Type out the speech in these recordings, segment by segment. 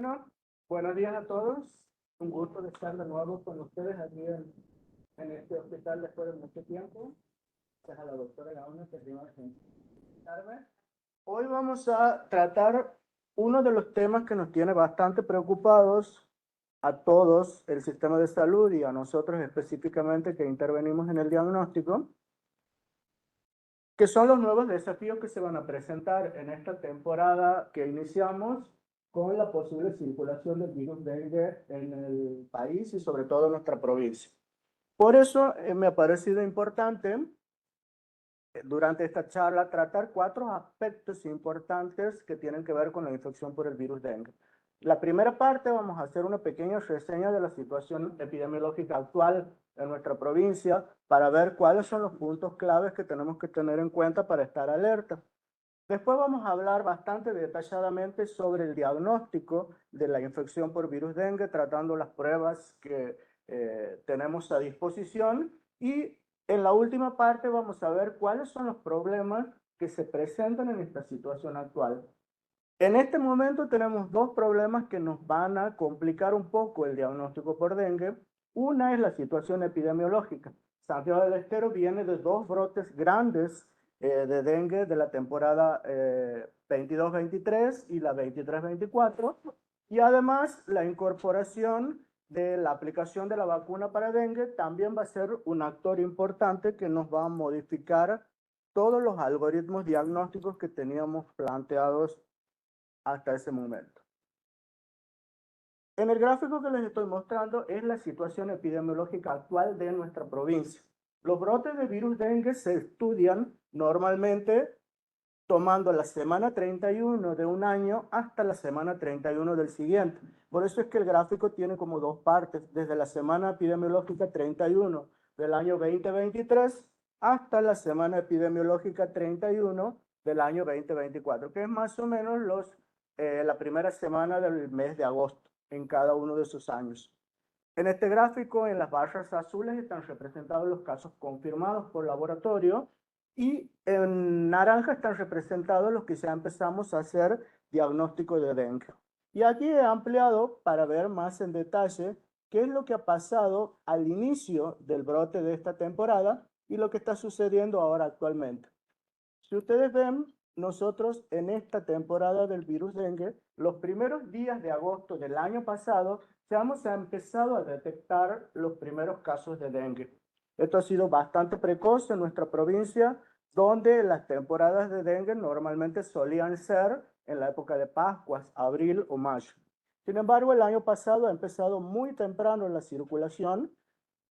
Bueno, buenos días a todos. Un gusto de estar de nuevo con ustedes aquí en este hospital después de mucho tiempo. Gracias a la doctora Gauna que vino a invitarme. Hoy vamos a tratar uno de los temas que nos tiene bastante preocupados a todos, el sistema de salud y a nosotros específicamente que intervenimos en el diagnóstico, que son los nuevos desafíos que se van a presentar en esta temporada que iniciamos con la posible circulación del virus dengue en el país y sobre todo en nuestra provincia. Por eso me ha parecido importante durante esta charla tratar cuatro aspectos importantes que tienen que ver con la infección por el virus dengue. La primera parte vamos a hacer una pequeña reseña de la situación epidemiológica actual en nuestra provincia para ver cuáles son los puntos claves que tenemos que tener en cuenta para estar alerta. Después vamos a hablar bastante detalladamente sobre el diagnóstico de la infección por virus dengue, tratando las pruebas que tenemos a disposición. Y en la última parte vamos a ver cuáles son los problemas que se presentan en esta situación actual. En este momento tenemos dos problemas que nos van a complicar un poco el diagnóstico por dengue. Una es la situación epidemiológica. Santiago del Estero viene de dos brotes grandes de dengue de la temporada 22-23 y la 23-24. Y además la incorporación de la aplicación de la vacuna para dengue también va a ser un actor importante que nos va a modificar todos los algoritmos diagnósticos que teníamos planteados hasta ese momento. En el gráfico que les estoy mostrando es la situación epidemiológica actual de nuestra provincia. Los brotes de virus dengue se estudian normalmente tomando la semana 31 de un año hasta la semana 31 del siguiente. Por eso es que el gráfico tiene como dos partes, desde la semana epidemiológica 31 del año 2023 hasta la semana epidemiológica 31 del año 2024, que es más o menos la primera semana del mes de agosto en cada uno de esos años. En este gráfico, en las barras azules están representados los casos confirmados por laboratorio y en naranja están representados los que ya empezamos a hacer diagnóstico de dengue. Y aquí he ampliado para ver más en detalle qué es lo que ha pasado al inicio del brote de esta temporada y lo que está sucediendo ahora actualmente. Si ustedes ven, nosotros en esta temporada del virus dengue, los primeros días de agosto del año pasado, ya hemos empezado a detectar los primeros casos de dengue. Esto ha sido bastante precoz en nuestra provincia, donde las temporadas de dengue normalmente solían ser en la época de Pascuas, abril o mayo. Sin embargo, el año pasado ha empezado muy temprano la circulación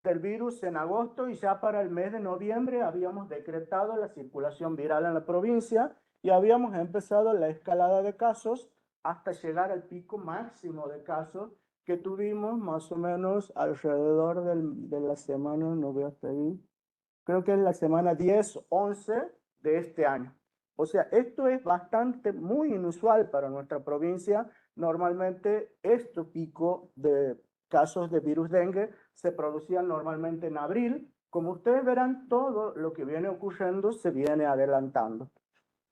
del virus en agosto y ya para el mes de noviembre habíamos decretado la circulación viral en la provincia y habíamos empezado la escalada de casos hasta llegar al pico máximo de casos que tuvimos más o menos alrededor de la semana, no voy a pedir, creo que es la semana 10, 11 de este año. O sea, esto es bastante, muy inusual para nuestra provincia. Normalmente, este pico de casos de virus dengue se producían normalmente en abril. Como ustedes verán, todo lo que viene ocurriendo se viene adelantando.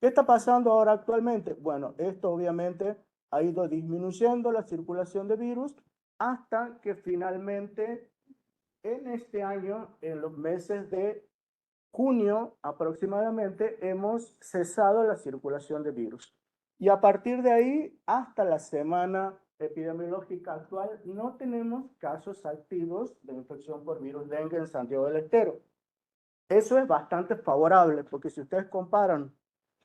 ¿Qué está pasando ahora actualmente? Bueno, esto obviamente ha ido disminuyendo la circulación de virus hasta que finalmente en este año, en los meses de junio aproximadamente, hemos cesado la circulación de virus. Y a partir de ahí, hasta la semana epidemiológica actual, no tenemos casos activos de infección por virus dengue en Santiago del Estero. Eso es bastante favorable, porque si ustedes comparan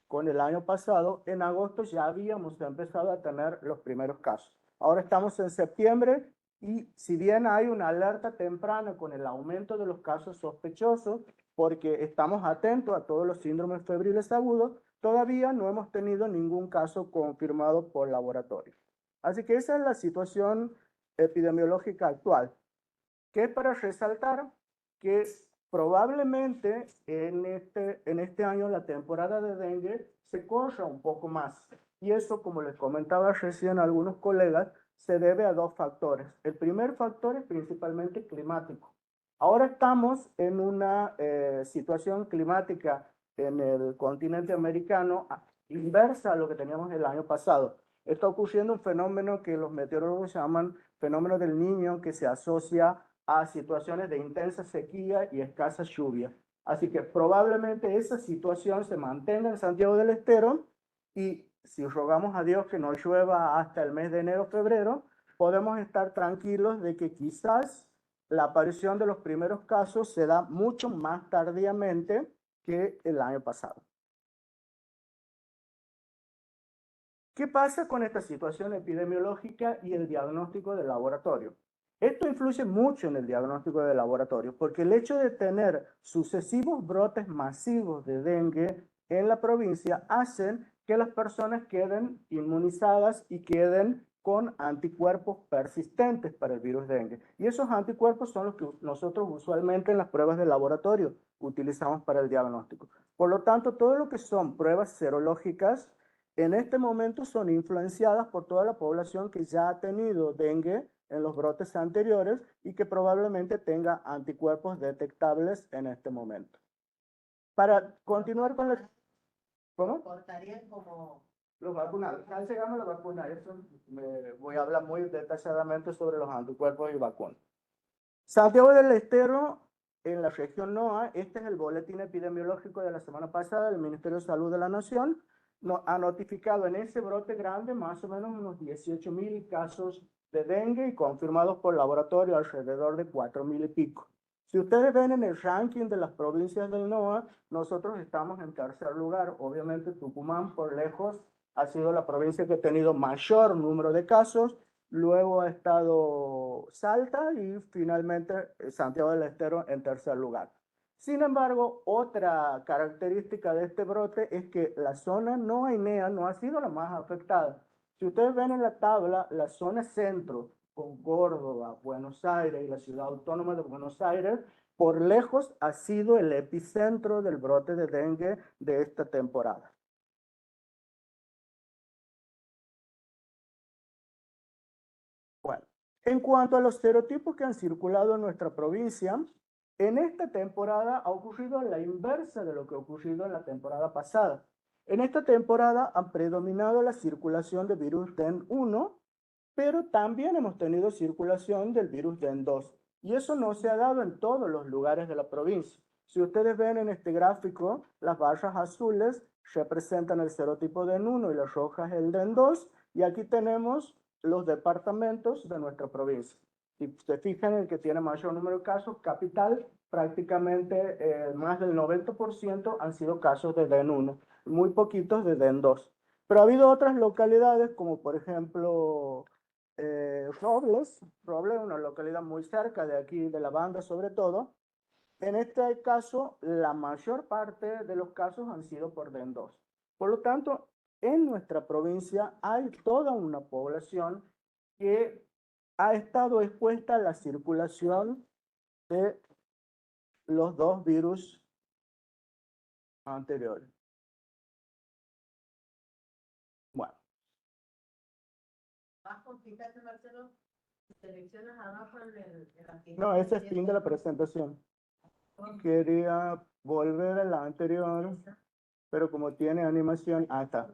con el año pasado, en agosto ya habíamos empezado a tener los primeros casos. Ahora estamos en septiembre y si bien hay una alerta temprana con el aumento de los casos sospechosos, porque estamos atentos a todos los síndromes febriles agudos, todavía no hemos tenido ningún caso confirmado por laboratorio. Así que esa es la situación epidemiológica actual, que es para resaltar que probablemente en este año la temporada de dengue se corra un poco más. Y eso, como les comentaba recién a algunos colegas, se debe a dos factores. El primer factor es principalmente climático. Ahora estamos en una situación climática en el continente americano inversa a lo que teníamos el año pasado. está ocurriendo un fenómeno que los meteorólogos llaman fenómeno del Niño, que se asocia a situaciones de intensa sequía y escasa lluvia. Así que probablemente esa situación se mantenga en Santiago del Estero y si rogamos a Dios que no llueva hasta el mes de enero, febrero, podemos estar tranquilos de que quizás la aparición de los primeros casos se da mucho más tardíamente que el año pasado. ¿Qué pasa con esta situación epidemiológica y el diagnóstico del laboratorio? Esto influye mucho en el diagnóstico del laboratorio porque el hecho de tener sucesivos brotes masivos de dengue en la provincia hacen que las personas queden inmunizadas y queden con anticuerpos persistentes para el virus dengue. Y esos anticuerpos son los que nosotros usualmente en las pruebas de laboratorio utilizamos para el diagnóstico. Por lo tanto, todo lo que son pruebas serológicas en este momento son influenciadas por toda la población que ya ha tenido dengue en los brotes anteriores y que probablemente tenga anticuerpos detectables en este momento. Para continuar con la... ¿Cómo? Cortarían como... Los vacunados. Ya llegamos a la vacuna. Eso me voy a hablar muy detalladamente sobre los anticuerpos y vacunas. Santiago del Estero, en la región NOA, este es el boletín epidemiológico de la semana pasada del Ministerio de Salud de la Nación, ha notificado en ese brote grande más o menos unos 18.000 casos de dengue y confirmados por laboratorio alrededor de 4.000 y pico. Si ustedes ven en el ranking de las provincias del NOA, nosotros estamos en tercer lugar. Obviamente Tucumán por lejos ha sido la provincia que ha tenido mayor número de casos. Luego ha estado Salta y finalmente Santiago del Estero en tercer lugar. Sin embargo, otra característica de este brote es que la zona no ainea no ha sido la más afectada. Si ustedes ven en la tabla, la zona centro, con Córdoba, Buenos Aires y la ciudad autónoma de Buenos Aires, por lejos ha sido el epicentro del brote de dengue de esta temporada. Bueno, en cuanto a los serotipos que han circulado en nuestra provincia, en esta temporada ha ocurrido la inversa de lo que ha ocurrido en la temporada pasada. En esta temporada ha predominado la circulación de virus DEN1, pero también hemos tenido circulación del virus DEN2. Y eso no se ha dado en todos los lugares de la provincia. Si ustedes ven en este gráfico, las barras azules representan el serotipo DEN1 y las rojas el DEN2. Y aquí tenemos los departamentos de nuestra provincia. Si se fijan, el que tiene mayor número de casos, capital, prácticamente más del 90% han sido casos de DEN1, muy poquitos de DEN2. Pero ha habido otras localidades, como por ejemplo Robles, una localidad muy cerca de aquí, de la banda sobre todo. En este caso, la mayor parte de los casos han sido por DEN2. Por lo tanto, en nuestra provincia hay toda una población que ha estado expuesta a la circulación de los dos virus anteriores. Bueno. No, ese es el fin de la presentación. Quería volver a la anterior, pero como tiene animación, está.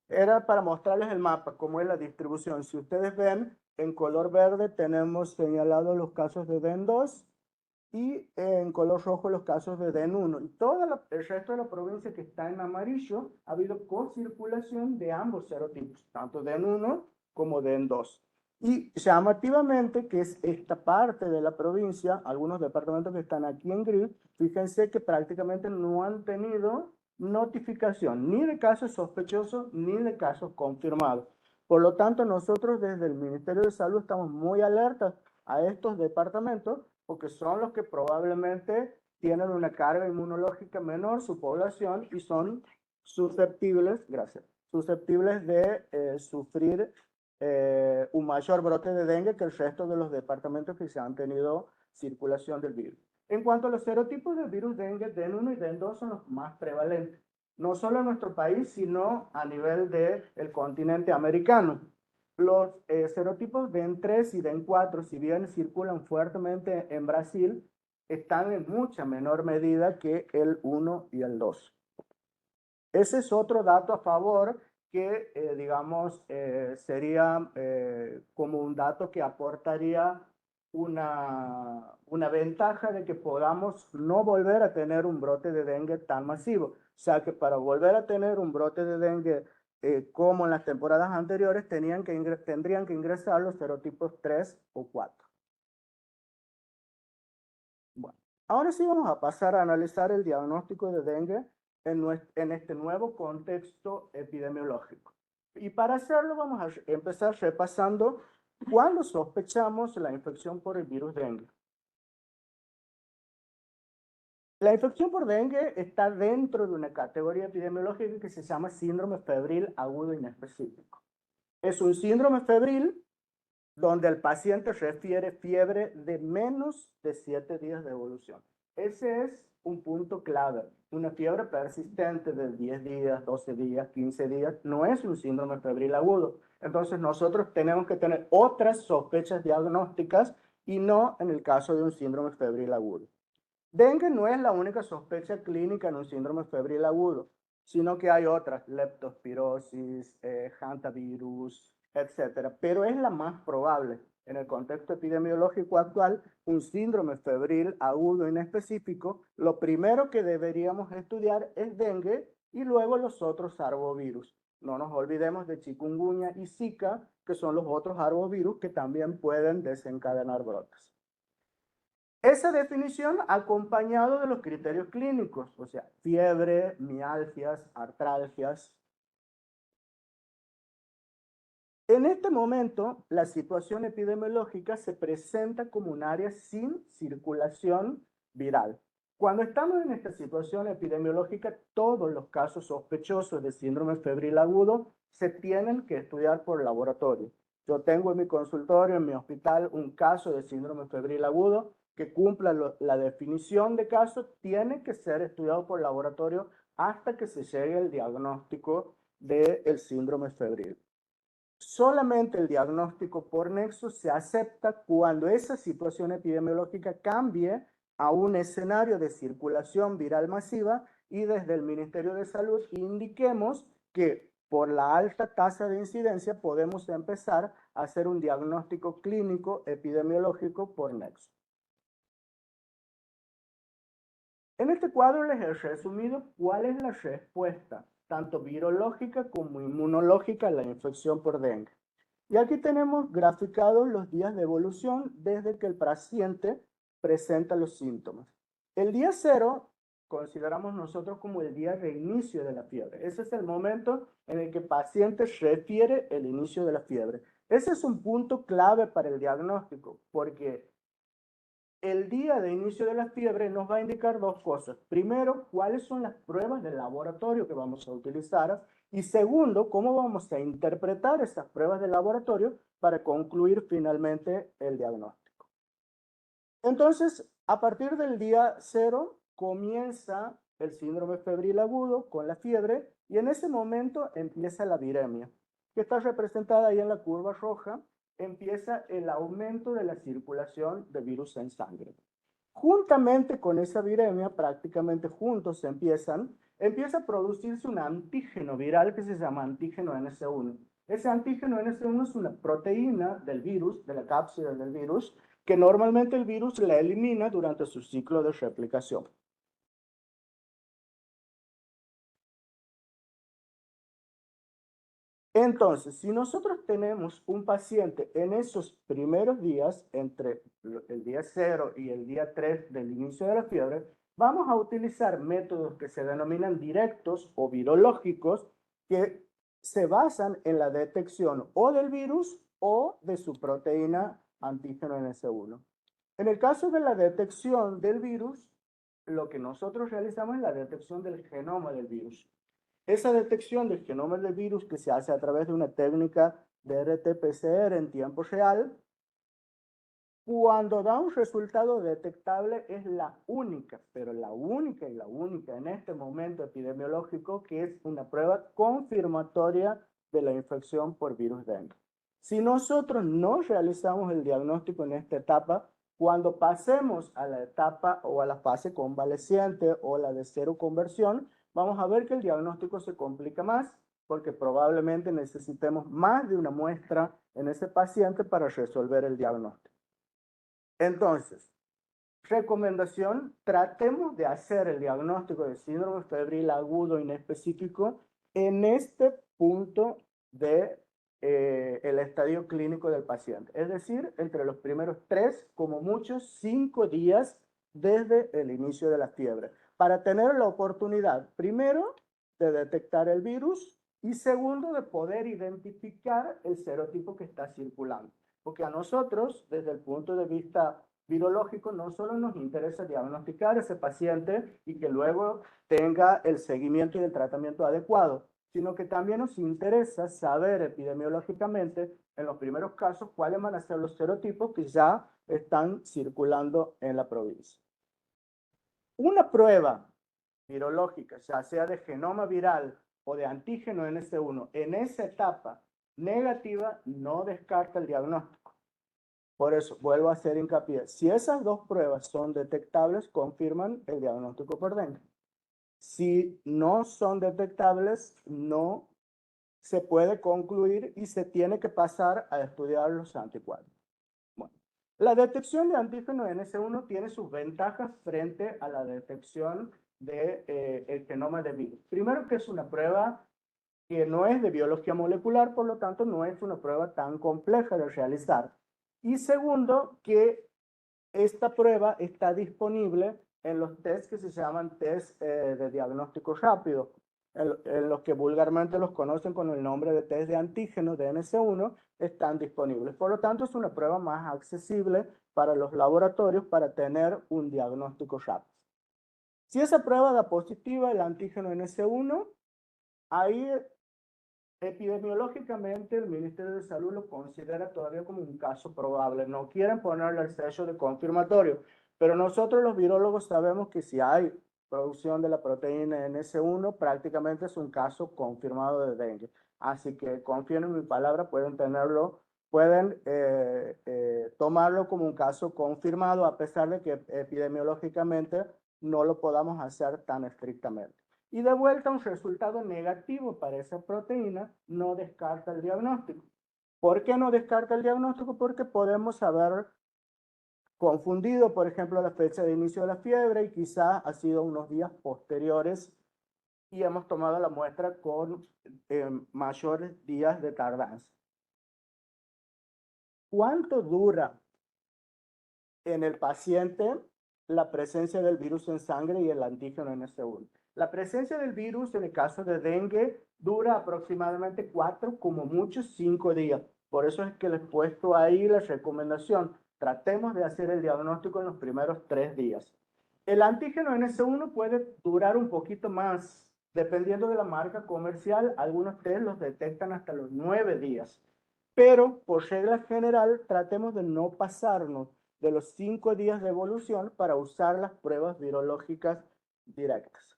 Era para mostrarles el mapa, cómo es la distribución. Si ustedes ven, en color verde tenemos señalados los casos de DEN2 y en color rojo los casos de DEN1. Y todo el resto de la provincia que está en amarillo ha habido co-circulación de ambos serotipos, tanto DEN1 como DEN2. Y llamativamente, que es esta parte de la provincia, algunos departamentos que están aquí en gris, fíjense que prácticamente no han tenido notificación ni de casos sospechosos ni de casos confirmados. Por lo tanto, nosotros desde el Ministerio de Salud estamos muy alertas a estos departamentos porque son los que probablemente tienen una carga inmunológica menor su población y son susceptibles, gracias, susceptibles de sufrir un mayor brote de dengue que el resto de los departamentos que se han tenido circulación del virus. En cuanto a los serotipos del virus dengue, DEN1 y DEN2 son los más prevalentes, no solo en nuestro país, sino a nivel del continente americano. Los serotipos DEN3 y DEN4, si bien circulan fuertemente en Brasil, están en mucha menor medida que el 1 y el 2. Ese es otro dato a favor que, digamos, sería como un dato que aportaría una ventaja de que podamos no volver a tener un brote de dengue tan masivo. O sea que para volver a tener un brote de dengue como en las temporadas anteriores, tendrían que ingresar los serotipos 3 o 4. Bueno, ahora sí vamos a pasar a analizar el diagnóstico de dengue en este nuevo contexto epidemiológico. Y para hacerlo vamos a empezar repasando cuándo sospechamos la infección por el virus dengue. La infección por dengue está dentro de una categoría epidemiológica que se llama síndrome febril agudo inespecífico. Es un síndrome febril donde el paciente refiere fiebre de menos de 7 días de evolución. Ese es un punto clave. Una fiebre persistente de 10 días, 12 días, 15 días, no es un síndrome febril agudo. Entonces nosotros tenemos que tener otras sospechas diagnósticas y no en el caso de un síndrome febril agudo. Dengue no es la única sospecha clínica en un síndrome febril agudo, sino que hay otras, leptospirosis, hantavirus, etcétera, pero es la más probable. En el contexto epidemiológico actual, un síndrome febril agudo inespecífico, lo primero que deberíamos estudiar es dengue y luego los otros arbovirus. No nos olvidemos de chikungunya y Zika, que son los otros arbovirus que también pueden desencadenar brotes. Esa definición acompañado de los criterios clínicos, o sea, fiebre, mialgias, artralgias. En este momento, la situación epidemiológica se presenta como un área sin circulación viral. Cuando estamos en esta situación epidemiológica, todos los casos sospechosos de síndrome febril agudo se tienen que estudiar por laboratorio. Yo tengo en mi consultorio, en mi hospital, un caso de síndrome febril agudo que cumpla la definición de caso, tiene que ser estudiado por laboratorio hasta que se llegue el diagnóstico del síndrome febril. Solamente el diagnóstico por nexo se acepta cuando esa situación epidemiológica cambie a un escenario de circulación viral masiva y desde el Ministerio de Salud indiquemos que por la alta tasa de incidencia podemos empezar a hacer un diagnóstico clínico epidemiológico por nexo. En este cuadro les he resumido cuál es la respuesta, tanto virológica como inmunológica, a la infección por dengue. Y aquí tenemos graficados los días de evolución desde que el paciente presenta los síntomas. El día 0 consideramos nosotros como el día de inicio de la fiebre. Ese es el momento en el que el paciente refiere el inicio de la fiebre. Ese es un punto clave para el diagnóstico, porque el día de inicio de la fiebre nos va a indicar dos cosas. Primero, cuáles son las pruebas de laboratorio que vamos a utilizar. Y segundo, cómo vamos a interpretar esas pruebas de laboratorio para concluir finalmente el diagnóstico. Entonces, a partir del día 0 comienza el síndrome febril agudo con la fiebre y en ese momento empieza la viremia, que está representada ahí en la curva roja. Empieza el aumento de la circulación de virus en sangre. Juntamente con esa viremia, prácticamente juntos empieza a producirse un antígeno viral que se llama antígeno NC1. Ese antígeno NC1 es una proteína del virus, de la cápsula del virus, que normalmente el virus la elimina durante su ciclo de replicación. Entonces, si nosotros tenemos un paciente en esos primeros días, entre el día 0 y el día 3 del inicio de la fiebre, vamos a utilizar métodos que se denominan directos o virológicos, que se basan en la detección o del virus o de su proteína antígeno NS1. En el caso de la detección del virus, lo que nosotros realizamos es la detección del genoma del virus. Esa detección del genoma del virus, que se hace a través de una técnica de RT-PCR en tiempo real, cuando da un resultado detectable, es la única, pero la única y la única en este momento epidemiológico que es una prueba confirmatoria de la infección por virus dengue. Si nosotros no realizamos el diagnóstico en esta etapa, cuando pasemos a la etapa o a la fase convaleciente o la de cero conversión, vamos a ver que el diagnóstico se complica más porque probablemente necesitemos más de una muestra en ese paciente para resolver el diagnóstico. Entonces, recomendación, tratemos de hacer el diagnóstico de síndrome febril agudo inespecífico en este punto de el estadio clínico del paciente. Es decir, entre los primeros 3, como muchos 5 días desde el inicio de la fiebre, para tener la oportunidad, primero, de detectar el virus y segundo, de poder identificar el serotipo que está circulando. Porque a nosotros, desde el punto de vista virológico, no solo nos interesa diagnosticar a ese paciente y que luego tenga el seguimiento y el tratamiento adecuado, sino que también nos interesa saber epidemiológicamente, en los primeros casos, cuáles van a ser los serotipos que ya están circulando en la provincia. Una prueba virológica, ya sea de genoma viral o de antígeno NS1, en esa etapa negativa, no descarta el diagnóstico. Por eso, vuelvo a hacer hincapié. Si esas dos pruebas son detectables, confirman el diagnóstico por dengue. Si no son detectables, no se puede concluir y se tiene que pasar a estudiar los anticuerpos. Bueno, la detección de antígeno NS1 tiene sus ventajas frente a la detección del genoma de virus. Primero, que es una prueba que no es de biología molecular, por lo tanto no es una prueba tan compleja de realizar. Y segundo, que esta prueba está disponible en los test que se llaman test de diagnóstico rápido, en los que vulgarmente los conocen con el nombre de test de antígeno de NS1, están disponibles. Por lo tanto, es una prueba más accesible para los laboratorios para tener un diagnóstico rápido. Si esa prueba da positiva el antígeno NS1, ahí epidemiológicamente el Ministerio de Salud lo considera todavía como un caso probable. No quieren ponerle el sello de confirmatorio, pero nosotros los virólogos sabemos que si hay producción de la proteína NS1, prácticamente es un caso confirmado de dengue. Así que confíen en mi palabra, pueden tenerlo, pueden tomarlo como un caso confirmado, a pesar de que epidemiológicamente no lo podamos hacer tan estrictamente. Y de vuelta, un resultado negativo para esa proteína no descarta el diagnóstico. ¿Por qué no descarta el diagnóstico? Porque podemos haber confundido, por ejemplo, la fecha de inicio de la fiebre y quizás ha sido unos días posteriores y hemos tomado la muestra con mayores días de tardanza. ¿Cuánto dura en el paciente la presencia del virus en sangre y el antígeno NS1? La presencia del virus en el caso de dengue dura aproximadamente 4, como mucho 5 días. Por eso es que les he puesto ahí la recomendación. Tratemos de hacer el diagnóstico en los primeros 3 días. El antígeno NS1 puede durar un poquito más, dependiendo de la marca comercial. Algunos test los detectan hasta los 9 días. Pero, por regla general, tratemos de no pasarnos de los 5 días de evolución para usar las pruebas virológicas directas.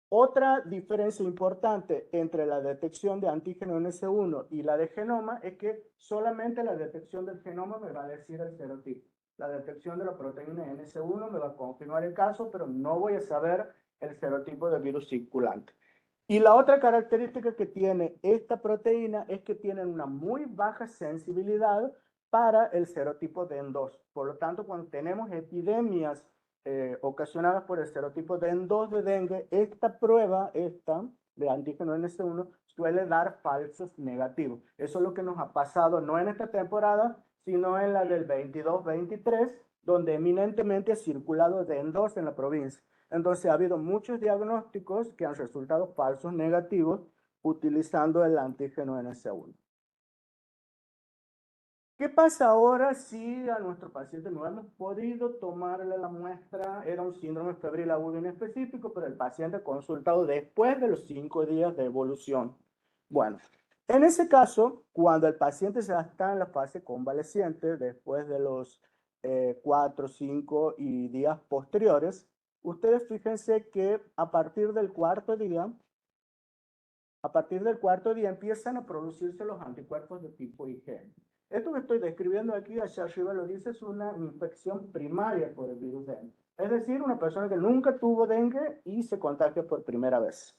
Otra diferencia importante entre la detección de antígeno NS1 y la de genoma es que solamente la detección del genoma me va a decir el serotipo. La detección de la proteína NS1 me va a confirmar el caso, pero no voy a saber el serotipo del virus circulante. Y la otra característica que tiene esta proteína es que tiene una muy baja sensibilidad para el serotipo DEN2. Por lo tanto, cuando tenemos epidemias ocasionadas por el serotipo DEN2 de dengue, esta prueba, de antígeno NS1, suele dar falsos negativos. Eso es lo que nos ha pasado no en esta temporada, sino en la del 22-23, donde eminentemente ha circulado DEN2 en la provincia. Entonces ha habido muchos diagnósticos que han resultado falsos negativos utilizando el antígeno NS1. ¿Qué pasa ahora si a nuestro paciente no hemos podido tomarle la muestra? Era un síndrome febril agudo inespecífico, pero el paciente consultado después de los 5 días de evolución. Bueno, en ese caso, cuando el paciente ya está en la fase convaleciente, después de los 4, 5 y días posteriores, ustedes fíjense que a partir del cuarto día empiezan a producirse los anticuerpos de tipo IgM. Esto que estoy describiendo aquí hacia arriba lo dice, es una infección primaria por el virus dengue. Es decir, una persona que nunca tuvo dengue y se contagia por primera vez.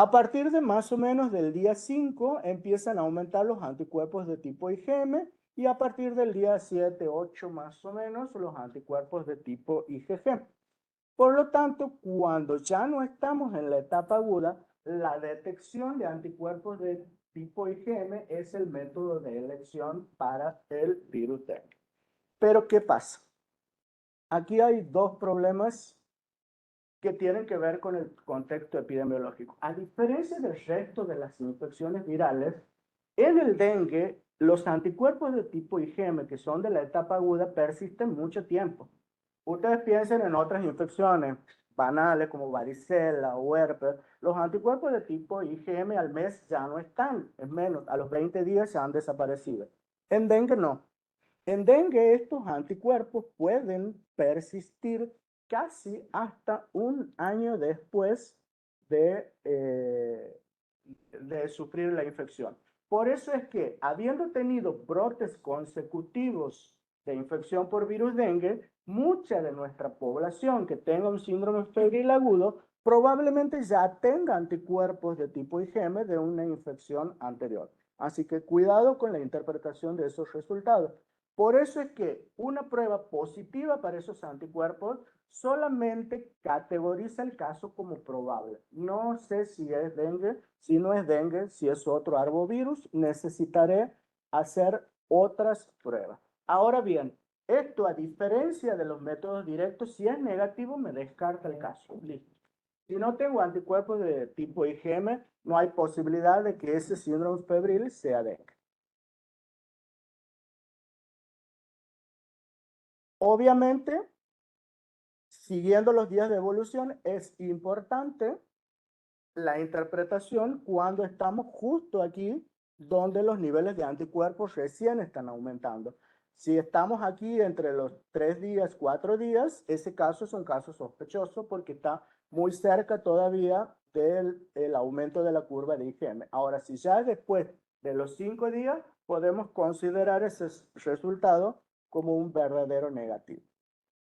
A partir de más o menos del día 5 empiezan a aumentar los anticuerpos de tipo IgM y a partir del día 7, 8 más o menos los anticuerpos de tipo IgG. Por lo tanto, cuando ya no estamos en la etapa aguda, la detección de anticuerpos de tipo IgM es el método de elección para el virus dengue. Pero, ¿qué pasa? Aquí hay dos problemas que tienen que ver con el contexto epidemiológico. A diferencia del resto de las infecciones virales, en el dengue, los anticuerpos de tipo IgM, que son de la etapa aguda, persisten mucho tiempo. Ustedes piensen en otras infecciones banales como varicela o herpes. Los anticuerpos de tipo IgM al mes ya no están, es menos, a los 20 días se han desaparecido. En dengue no. En dengue estos anticuerpos pueden persistir casi hasta un año después de sufrir la infección. Por eso es que, habiendo tenido brotes consecutivos de infección por virus dengue, mucha de nuestra población que tenga un síndrome febril agudo probablemente ya tenga anticuerpos de tipo IgM de una infección anterior. Así que cuidado con la interpretación de esos resultados. Por eso es que una prueba positiva para esos anticuerpos solamente categoriza el caso como probable. No sé si es dengue, si no es dengue, si es otro arbovirus, necesitaré hacer otras pruebas. Ahora bien, esto a diferencia de los métodos directos, si es negativo me descarta el caso. Listo. Si no tengo anticuerpos de tipo IgM, no hay posibilidad de que ese síndrome febril sea dengue. Obviamente, siguiendo los días de evolución, es importante la interpretación cuando estamos justo aquí donde los niveles de anticuerpos recién están aumentando. Si estamos aquí entre los 3 días, 4 días, ese caso es un caso sospechoso porque está muy cerca todavía del aumento de la curva de IgM. Ahora, si ya después de los 5 días, podemos considerar ese resultado como un verdadero negativo.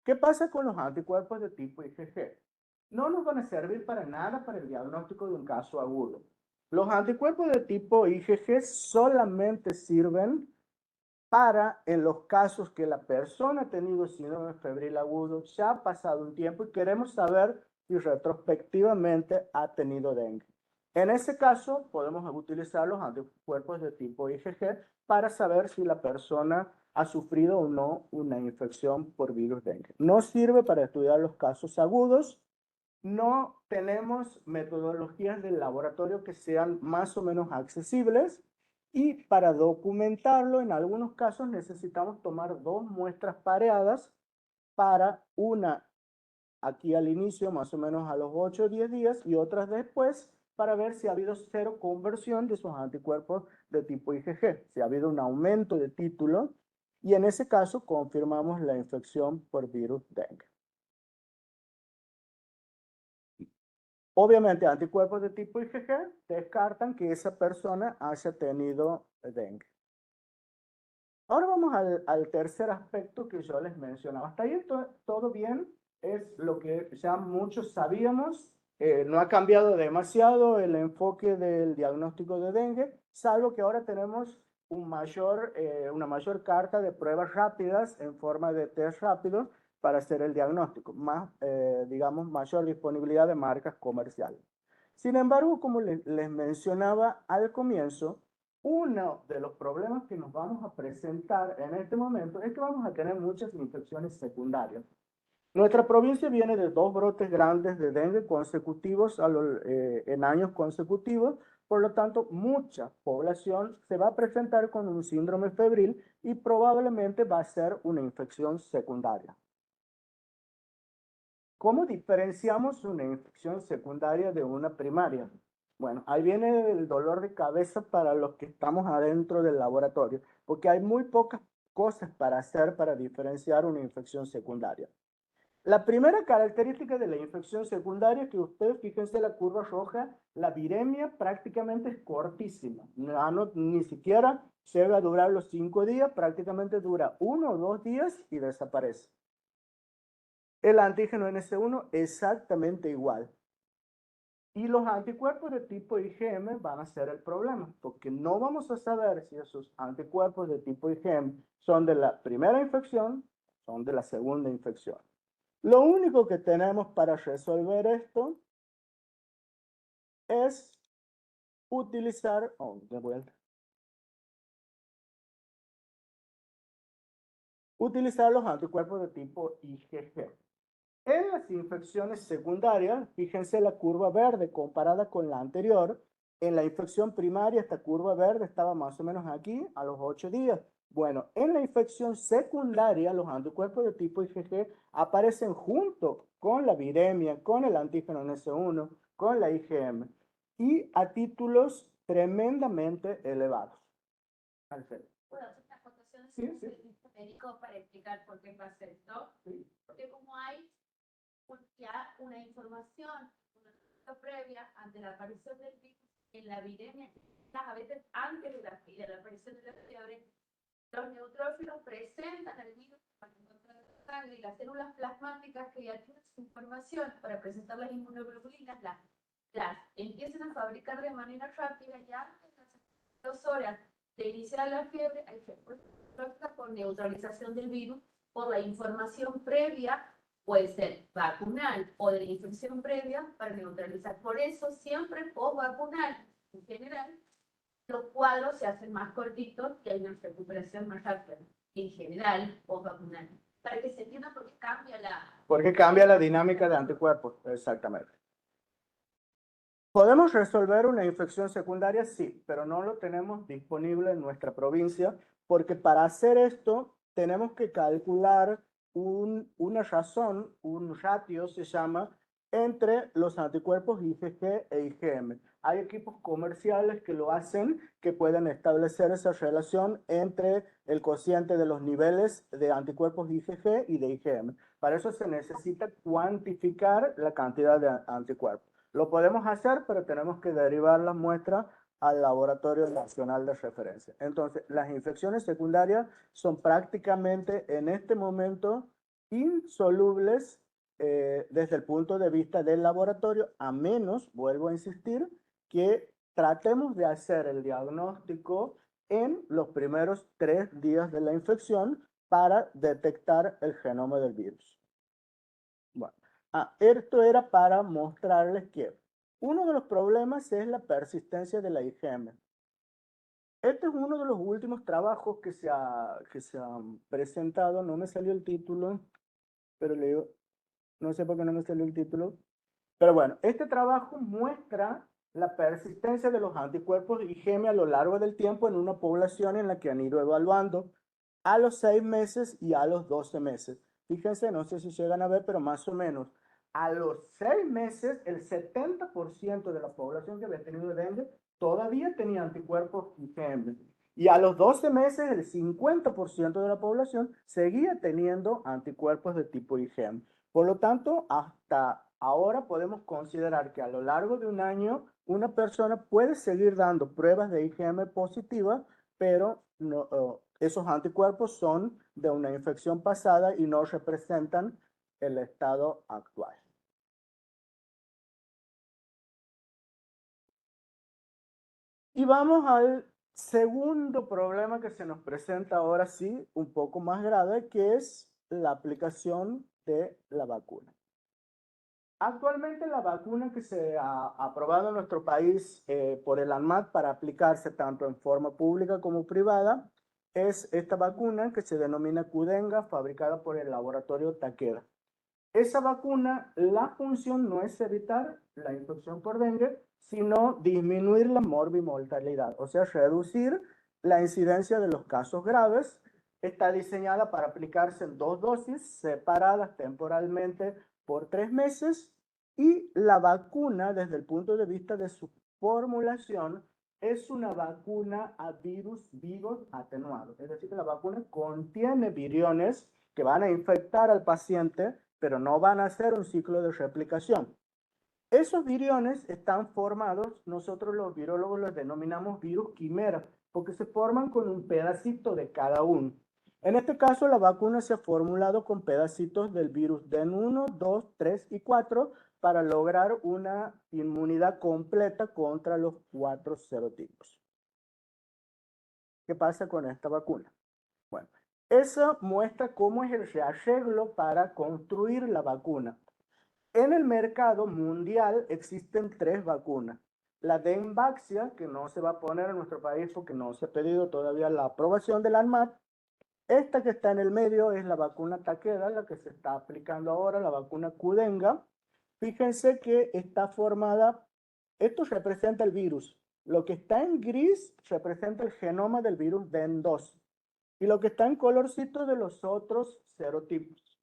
¿Qué pasa con los anticuerpos de tipo IgG? No nos van a servir para nada para el diagnóstico de un caso agudo. Los anticuerpos de tipo IgG solamente sirven para en los casos que la persona ha tenido síndrome febril agudo, ya ha pasado un tiempo y queremos saber si retrospectivamente ha tenido dengue. En ese caso, podemos utilizar los anticuerpos de tipo IgG para saber si la persona ha sufrido o no una infección por virus dengue. No sirve para estudiar los casos agudos. No tenemos metodologías del laboratorio que sean más o menos accesibles y para documentarlo, en algunos casos necesitamos tomar dos muestras pareadas para una aquí al inicio, más o menos a los 8 o 10 días, y otras después para ver si ha habido cero conversión de esos anticuerpos de tipo IgG, si ha habido un aumento de título, y en ese caso confirmamos la infección por virus dengue. Obviamente, anticuerpos de tipo IgG descartan que esa persona haya tenido dengue. Ahora vamos al tercer aspecto que yo les mencionaba. Hasta ahí todo bien, es lo que ya muchos sabíamos. No ha cambiado demasiado el enfoque del diagnóstico de dengue, salvo que ahora tenemos una mayor carta de pruebas rápidas en forma de test rápidos para hacer el diagnóstico, más, digamos, mayor disponibilidad de marcas comerciales. Sin embargo, como les mencionaba al comienzo, uno de los problemas que nos vamos a presentar en este momento es que vamos a tener muchas infecciones secundarias. Nuestra provincia viene de dos brotes grandes de dengue consecutivos en años consecutivos, por lo tanto, mucha población se va a presentar con un síndrome febril y probablemente va a ser una infección secundaria. ¿Cómo diferenciamos una infección secundaria de una primaria? Bueno, ahí viene el dolor de cabeza para los que estamos adentro del laboratorio, porque hay muy pocas cosas para hacer para diferenciar una infección secundaria. La primera característica de la infección secundaria es que ustedes, fíjense la curva roja, la viremia prácticamente es cortísima. Ni siquiera llega a durar los 5 días, prácticamente dura 1 o 2 días y desaparece. El antígeno NS1 exactamente igual. Y los anticuerpos de tipo IgM van a ser el problema, porque no vamos a saber si esos anticuerpos de tipo IgM son de la primera infección, son de la segunda infección. Lo único que tenemos para resolver esto es utilizar, utilizar los anticuerpos de tipo IgG. En las infecciones secundarias, fíjense la curva verde comparada con la anterior. En la infección primaria, esta curva verde estaba más o menos aquí a los 8 días. Bueno, en la infección secundaria, los anticuerpos de tipo IgG aparecen junto con la viremia, con el antígeno NS1, con la IgM, y a títulos tremendamente elevados. Alfredo. Bueno, hacer una acotación Sí, sí. médico para explicar por qué pasa esto. Sí. Porque como hay ya una información previa ante la aparición del virus en la viremia, a veces antes de la aparición de la fiebre, los neutrófilos presentan el virus para encontrar la sangre y las células plasmáticas que ya tienen su información para presentar las inmunoglobulinas, las empiezan a fabricar de manera rápida ya antes de las 2 horas de iniciar la fiebre, hay respuesta con neutralización del virus por la información previa, puede ser vacunal o de la infección previa para neutralizar. Por eso siempre post-vacunal, en general, los cuadros se hacen más cortitos y hay una recuperación más rápida, en general, post-vacunal. Para que se entienda por qué cambia la... Porque cambia la dinámica de anticuerpos, exactamente. ¿Podemos resolver una infección secundaria? Sí, pero no lo tenemos disponible en nuestra provincia, porque para hacer esto tenemos que calcular una razón, un ratio se llama, entre los anticuerpos IgG e IgM. Hay equipos comerciales que lo hacen, que pueden establecer esa relación entre el cociente de los niveles de anticuerpos IgG y de IgM. Para eso se necesita cuantificar la cantidad de anticuerpos. Lo podemos hacer, pero tenemos que derivar las muestras al Laboratorio Nacional de Referencia. Entonces, las infecciones secundarias son prácticamente en este momento insolubles desde el punto de vista del laboratorio, a menos, vuelvo a insistir, que tratemos de hacer el diagnóstico en los primeros 3 días de la infección para detectar el genoma del virus. Bueno, esto era para mostrarles que uno de los problemas es la persistencia de la IgM. Este es uno de los últimos trabajos que se han presentado. No me salió el título, pero le digo, no sé por qué no me salió el título. Pero bueno, este trabajo muestra la persistencia de los anticuerpos IgM a lo largo del tiempo en una población en la que han ido evaluando a los 6 meses y a los 12 meses. Fíjense, no sé si llegan a ver, pero más o menos a los 6 meses, el 70% de la población que había tenido dengue todavía tenía anticuerpos IgM. Y a los 12 meses, el 50% de la población seguía teniendo anticuerpos de tipo IgM. Por lo tanto, hasta ahora podemos considerar que a lo largo de un año, una persona puede seguir dando pruebas de IgM positiva, pero no, esos anticuerpos son de una infección pasada y no representan el estado actual. Y vamos al segundo problema que se nos presenta ahora sí, un poco más grave, que es la aplicación de la vacuna. Actualmente la vacuna que se ha aprobado en nuestro país por el ANMAT para aplicarse tanto en forma pública como privada es esta vacuna que se denomina Qdenga, fabricada por el laboratorio Takeda. Esa vacuna, la función no es evitar la infección por dengue, sino disminuir la morbimortalidad, o sea, reducir la incidencia de los casos graves. Está diseñada para aplicarse en 2 dosis separadas temporalmente por 3 meses, y la vacuna, desde el punto de vista de su formulación, es una vacuna a virus vivos atenuados. Es decir, que la vacuna contiene viriones que van a infectar al paciente, pero no van a hacer un ciclo de replicación. Esos viriones están formados, nosotros los virólogos los denominamos virus quimera, porque se forman con un pedacito de cada uno. En este caso, la vacuna se ha formulado con pedacitos del virus DEN 1, 2, 3 y 4, para lograr una inmunidad completa contra los 4 serotipos. ¿Qué pasa con esta vacuna? Bueno, eso muestra cómo es el rearreglo para construir la vacuna. En el mercado mundial existen 3 vacunas. La Dengvaxia, que no se va a poner en nuestro país porque no se ha pedido todavía la aprobación de la ANMAT. Esta que está en el medio es la vacuna Takeda, la que se está aplicando ahora, la vacuna Qdenga. Fíjense que está formada, esto representa el virus. Lo que está en gris representa el genoma del virus DEN2. Y lo que está en colorcito de los otros serotipos.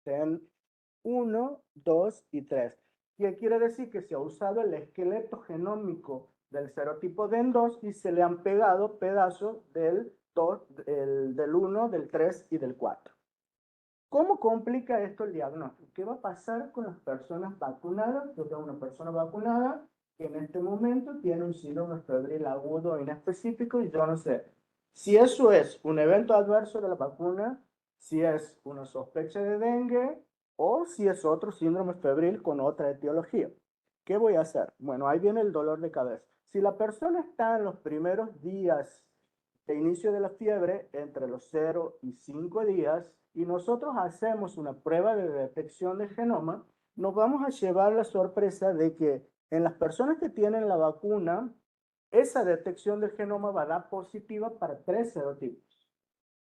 DEN1, 2 y 3. ¿Qué quiere decir? Que se ha usado el esqueleto genómico del serotipo DEN2 y se le han pegado pedazos del 1, del 3 y del 4. ¿Cómo complica esto el diagnóstico? ¿Qué va a pasar con las personas vacunadas? Yo tengo una persona vacunada que en este momento tiene un síndrome febril agudo inespecífico y yo no sé si eso es un evento adverso de la vacuna, si es una sospecha de dengue o si es otro síndrome febril con otra etiología. ¿Qué voy a hacer? Bueno, ahí viene el dolor de cabeza. Si la persona está en los primeros días de inicio de la fiebre, entre los 0 y 5 días, y nosotros hacemos una prueba de detección de genoma, nos vamos a llevar la sorpresa de que en las personas que tienen la vacuna, esa detección del genoma va a dar positiva para 3 serotipos.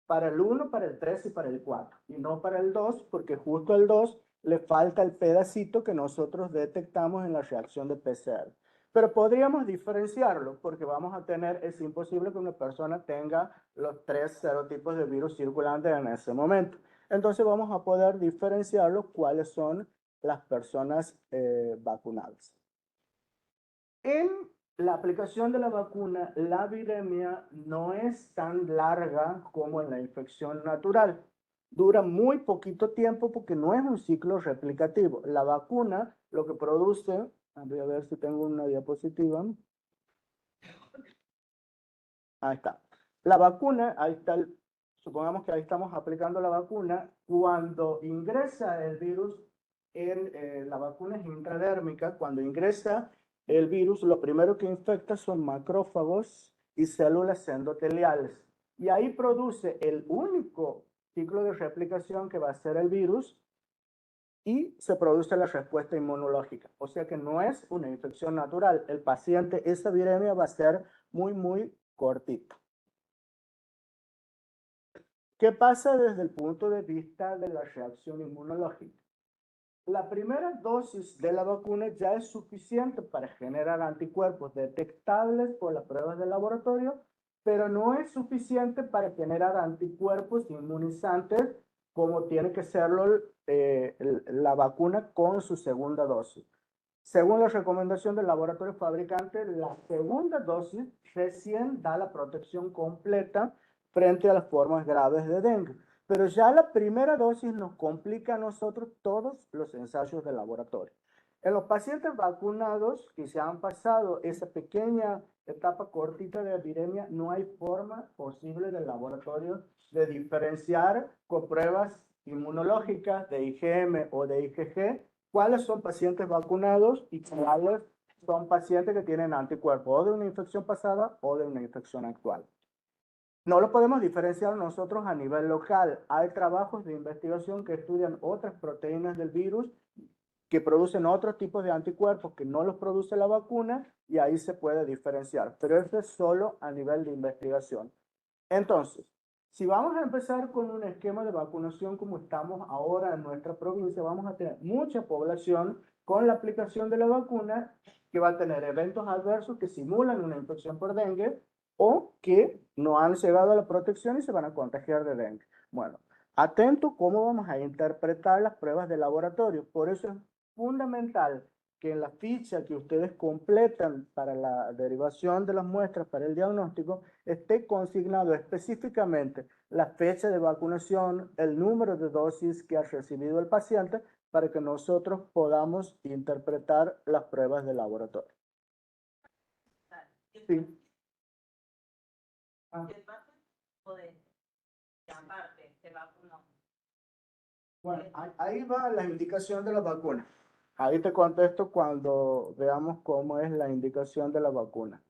Para el 1, para el 3 y para el 4. Y no para el 2, porque justo al 2 le falta el pedacito que nosotros detectamos en la reacción de PCR. Pero podríamos diferenciarlo, porque vamos a tener, es imposible que una persona tenga los 3 serotipos de virus circulantes en ese momento. Entonces vamos a poder diferenciarlo cuáles son las personas vacunadas. En la aplicación de la vacuna, la viremia no es tan larga como en la infección natural. Dura muy poquito tiempo porque no es un ciclo replicativo. La vacuna lo que produce, voy a ver si tengo una diapositiva. Ahí está. La vacuna, ahí está, supongamos que ahí estamos aplicando la vacuna. Cuando ingresa el virus, la vacuna es intradérmica. Cuando ingresa el virus, lo primero que infecta son macrófagos y células endoteliales. Y ahí produce el único ciclo de replicación que va a ser el virus y se produce la respuesta inmunológica. O sea que no es una infección natural. El paciente, esa viremia va a ser muy cortita. ¿Qué pasa desde el punto de vista de la reacción inmunológica? La primera dosis de la vacuna ya es suficiente para generar anticuerpos detectables por las pruebas de laboratorio, pero no es suficiente para generar anticuerpos inmunizantes como tiene que serlo la vacuna con su segunda dosis. Según la recomendación del laboratorio fabricante, la segunda dosis recién da la protección completa frente a las formas graves de dengue. Pero ya la primera dosis nos complica a nosotros todos los ensayos de laboratorio. En los pacientes vacunados que se han pasado esa pequeña etapa cortita de viremia, no hay forma posible del laboratorio de diferenciar con pruebas inmunológicas de IgM o de IgG cuáles son pacientes vacunados y cuáles son pacientes que tienen anticuerpos o de una infección pasada o de una infección actual. No lo podemos diferenciar nosotros a nivel local. Hay trabajos de investigación que estudian otras proteínas del virus que producen otros tipos de anticuerpos que no los produce la vacuna y ahí se puede diferenciar. Pero eso es solo a nivel de investigación. Entonces, si vamos a empezar con un esquema de vacunación como estamos ahora en nuestra provincia, vamos a tener mucha población con la aplicación de la vacuna que va a tener eventos adversos que simulan una infección por dengue o que no han llegado a la protección y se van a contagiar de dengue. Bueno, atento cómo vamos a interpretar las pruebas de laboratorio. Por eso es fundamental que en la ficha que ustedes completan para la derivación de las muestras para el diagnóstico esté consignado específicamente la fecha de vacunación, el número de dosis que ha recibido el paciente para que nosotros podamos interpretar las pruebas de laboratorio. Sí. Bueno, ahí va la indicación de la vacuna. Ahí te contesto cuando veamos cómo es la indicación de la vacuna.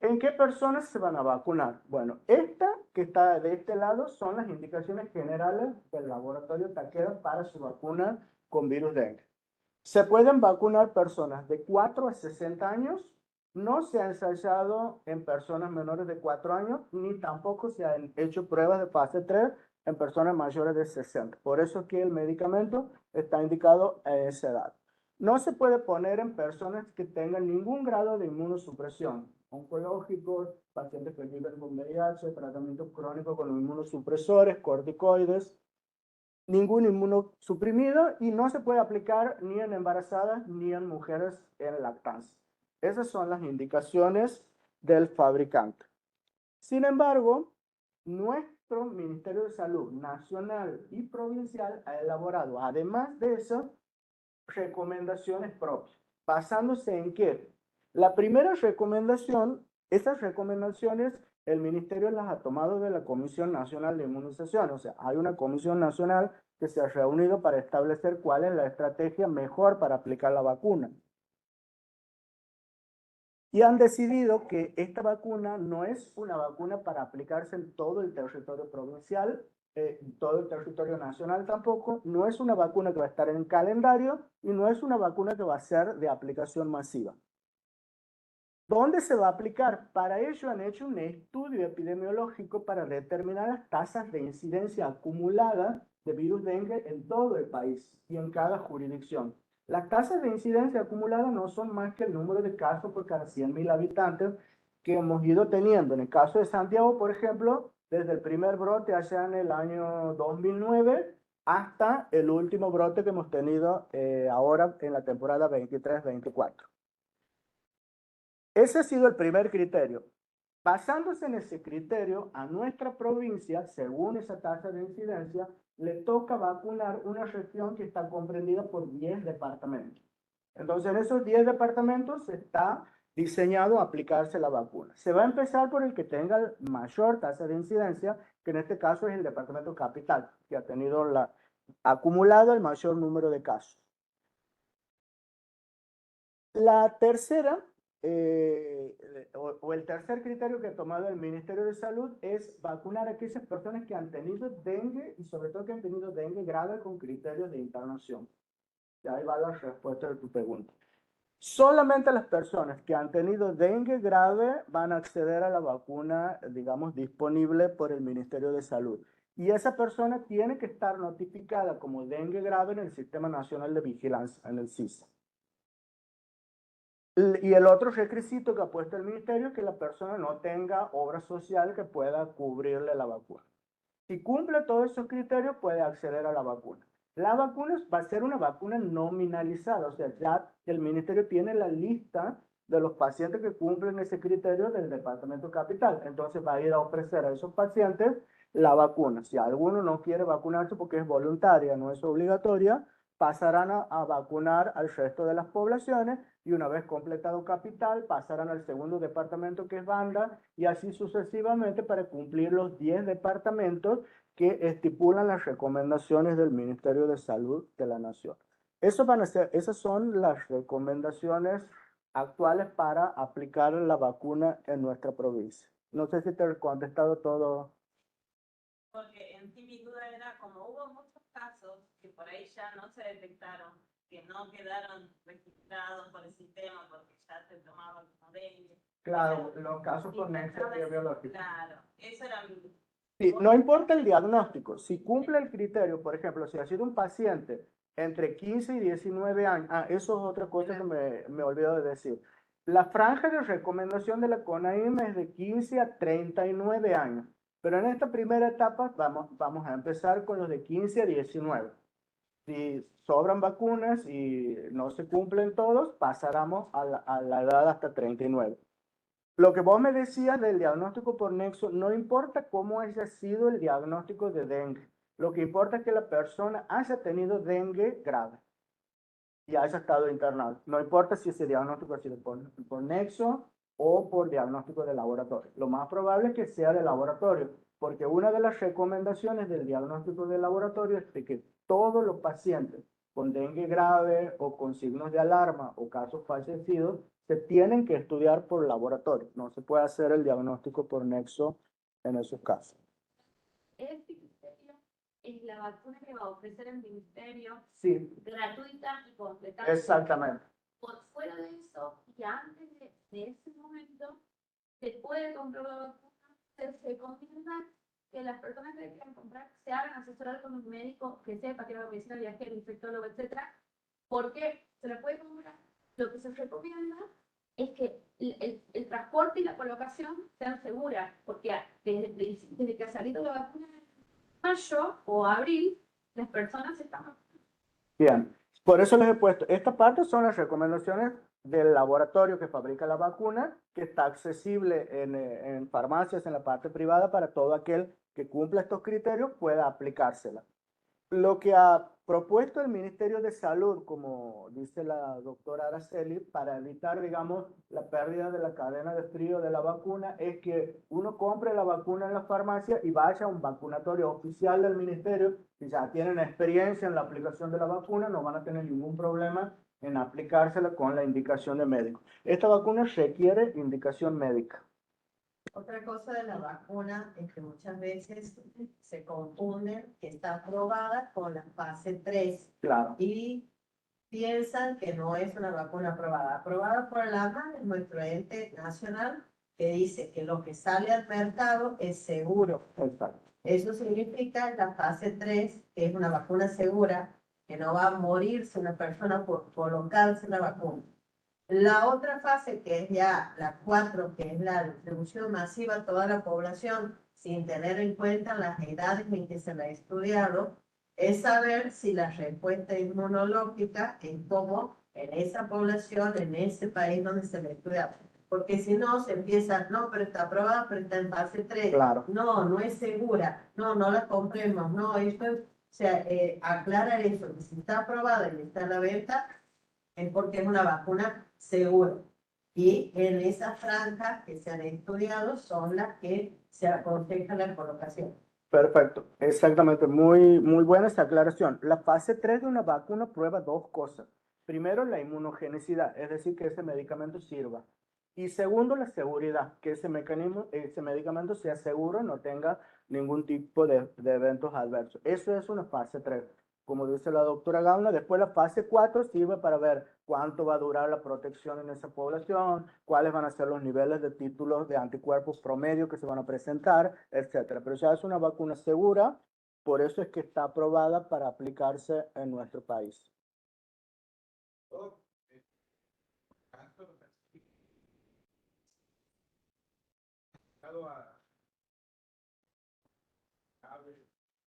¿En qué personas se van a vacunar? Bueno, esta que está de este lado son las indicaciones generales del laboratorio Takeda para su vacuna con virus dengue. Se pueden vacunar personas de 4 a 60 años. No se ha ensayado en personas menores de 4 años, ni tampoco se han hecho pruebas de fase 3 en personas mayores de 60. Por eso es que el medicamento está indicado a esa edad. No se puede poner en personas que tengan ningún grado de inmunosupresión, oncológicos, pacientes que viven con VIH, tratamiento crónico con inmunosupresores, corticoides, ningún inmunosuprimido, y no se puede aplicar ni en embarazadas ni en mujeres en lactancia. Esas son las indicaciones del fabricante. Sin embargo, nuestro Ministerio de Salud nacional y provincial ha elaborado, además de eso, recomendaciones propias, basándose en qué. La primera recomendación, esas recomendaciones, el ministerio las ha tomado de la Comisión Nacional de Inmunización. O sea, hay una comisión nacional que se ha reunido para establecer cuál es la estrategia mejor para aplicar la vacuna. Y han decidido que esta vacuna no es una vacuna para aplicarse en todo el territorio provincial, todo el territorio nacional tampoco, no es una vacuna que va a estar en calendario y no es una vacuna que va a ser de aplicación masiva. ¿Dónde se va a aplicar? Para ello han hecho un estudio epidemiológico para determinar las tasas de incidencia acumulada de virus dengue en todo el país y en cada jurisdicción. Las tasas de incidencia acumulada no son más que el número de casos por cada 100.000 habitantes que hemos ido teniendo. En el caso de Santiago, por ejemplo, desde el primer brote allá en el año 2009 hasta el último brote que hemos tenido ahora en la temporada 23-24. Ese ha sido el primer criterio. Basándose en ese criterio, a nuestra provincia, según esa tasa de incidencia, le toca vacunar una región que está comprendida por 10 departamentos. Entonces, en esos 10 departamentos está diseñado a aplicarse la vacuna. Se va a empezar por el que tenga mayor tasa de incidencia, que en este caso es el departamento capital, que ha tenido acumulado el mayor número de casos. La tercera, o el tercer criterio que ha tomado el Ministerio de Salud es vacunar a aquellas personas que han tenido dengue y sobre todo que han tenido dengue grave con criterios de internación. Y ahí va la respuesta de tu pregunta. Solamente las personas que han tenido dengue grave van a acceder a la vacuna, digamos, disponible por el Ministerio de Salud. Y esa persona tiene que estar notificada como dengue grave en el Sistema Nacional de Vigilancia, en el SISA. Y el otro requisito que ha puesto el ministerio es que la persona no tenga obra social que pueda cubrirle la vacuna. Si cumple todos esos criterios, puede acceder a la vacuna. La vacuna va a ser una vacuna nominalizada, o sea, ya el ministerio tiene la lista de los pacientes que cumplen ese criterio del departamento capital. Entonces va a ir a ofrecer a esos pacientes la vacuna. Si alguno no quiere vacunarse porque es voluntaria, no es obligatoria, pasarán a vacunar al resto de las poblaciones y una vez completado capital pasarán al segundo departamento que es Banda y así sucesivamente para cumplir los 10 departamentos que estipulan las recomendaciones del Ministerio de Salud de la Nación. Esas son las recomendaciones actuales para aplicar la vacuna en nuestra provincia. No sé si te he contestado todo. Porque en sí mi duda era, como hubo muchos casos que por ahí ya no se detectaron, que no quedaron registrados por el sistema porque ya se tomaban como dengue. Claro, los casos con nexo biológico. Claro, eso era mi... Sí, no importa el diagnóstico, si cumple el criterio, por ejemplo, si ha sido un paciente entre 15 y 19 años, eso es otra cosa que me olvido de decir. La franja de recomendación de la CONAIM es de 15 a 39 años, pero en esta primera etapa vamos a empezar con los de 15 a 19. Si sobran vacunas y no se cumplen todos, pasaremos a la edad hasta 39. Lo que vos me decías del diagnóstico por nexo, no importa cómo haya sido el diagnóstico de dengue. Lo que importa es que la persona haya tenido dengue grave y haya estado internado. No importa si ese diagnóstico ha sido por nexo o por diagnóstico de laboratorio. Lo más probable es que sea de laboratorio, porque una de las recomendaciones del diagnóstico del laboratorio es de que todos los pacientes con dengue grave o con signos de alarma o casos fallecidos se tienen que estudiar por laboratorio. No se puede hacer el diagnóstico por nexo en esos casos. Este criterio es la vacuna que va a ofrecer el ministerio, Sí, gratuita y completa. exactamente. Por fuera de eso, y antes de ese momento, se puede comprar la vacuna, se recomienda que las personas que quieran comprar se hagan asesorar con un médico que sepa que es la medicina viajera, infectólogo, etcétera, porque se la puede comprar. Lo que se recomienda es que el transporte y la colocación sean seguras, porque desde que ha salido la vacuna en mayo o abril, las personas están. Bien, por eso les he puesto, esta parte son las recomendaciones del laboratorio que fabrica la vacuna, que está accesible en farmacias, en la parte privada, para todo aquel que cumpla estos criterios pueda aplicársela. Lo que ha propuesto el Ministerio de Salud, como dice la doctora Araceli, para evitar, digamos, la pérdida de la cadena de frío de la vacuna, es que uno compre la vacuna en la farmacia y vaya a un vacunatorio oficial del Ministerio, y ya tienen experiencia en la aplicación de la vacuna, no van a tener ningún problema en aplicársela con la indicación de médico. Esta vacuna requiere indicación médica. Otra cosa de la vacuna es que muchas veces se confunden que está aprobada con la fase 3 Claro. y piensan que no es una vacuna aprobada. Aprobada por el AMA, es nuestro ente nacional, que dice que lo que sale al mercado es seguro. Exacto. Eso significa la fase 3, que es una vacuna segura, que no va a morirse una persona por colocarse la vacuna. La otra fase, que es ya la 4, que es la distribución masiva a toda la población, sin tener en cuenta las edades en que se la ha estudiado, es saber si la respuesta inmunológica es como en esa población, en ese país donde se la ha estudiado. Porque si no, se empieza, no, pero está aprobada, pero está en fase 3. Claro. No, no es segura. No, no la compremos. No, esto es, o sea, aclarar eso, que si está aprobada y está a la venta, es porque es una vacuna segura. Y en esas franjas que se han estudiado son las que se aconseja la colocación. Perfecto, exactamente, muy buena esta aclaración. La fase 3 de una vacuna prueba dos cosas. Primero, la inmunogenicidad, es decir, que ese medicamento sirva. Y segundo, la seguridad, que ese medicamento sea seguro, no tenga ningún tipo de eventos adversos. Eso es una fase 3. Como dice la doctora Gauna, después la fase 4 sirve para ver cuánto va a durar la protección en esa población, cuáles van a ser los niveles de títulos de anticuerpos promedio que se van a presentar, etcétera. Pero ya es una vacuna segura, por eso es que está aprobada para aplicarse en nuestro país.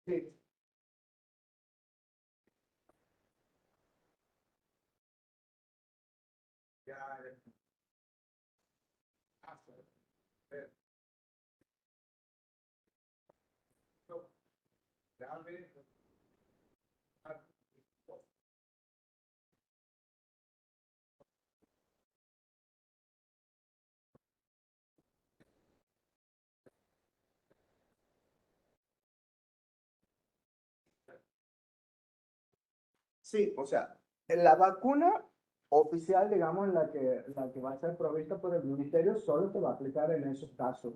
Sí. Sí, o sea, la vacuna oficial, digamos, la que va a ser provista por el ministerio, solo se va a aplicar en esos casos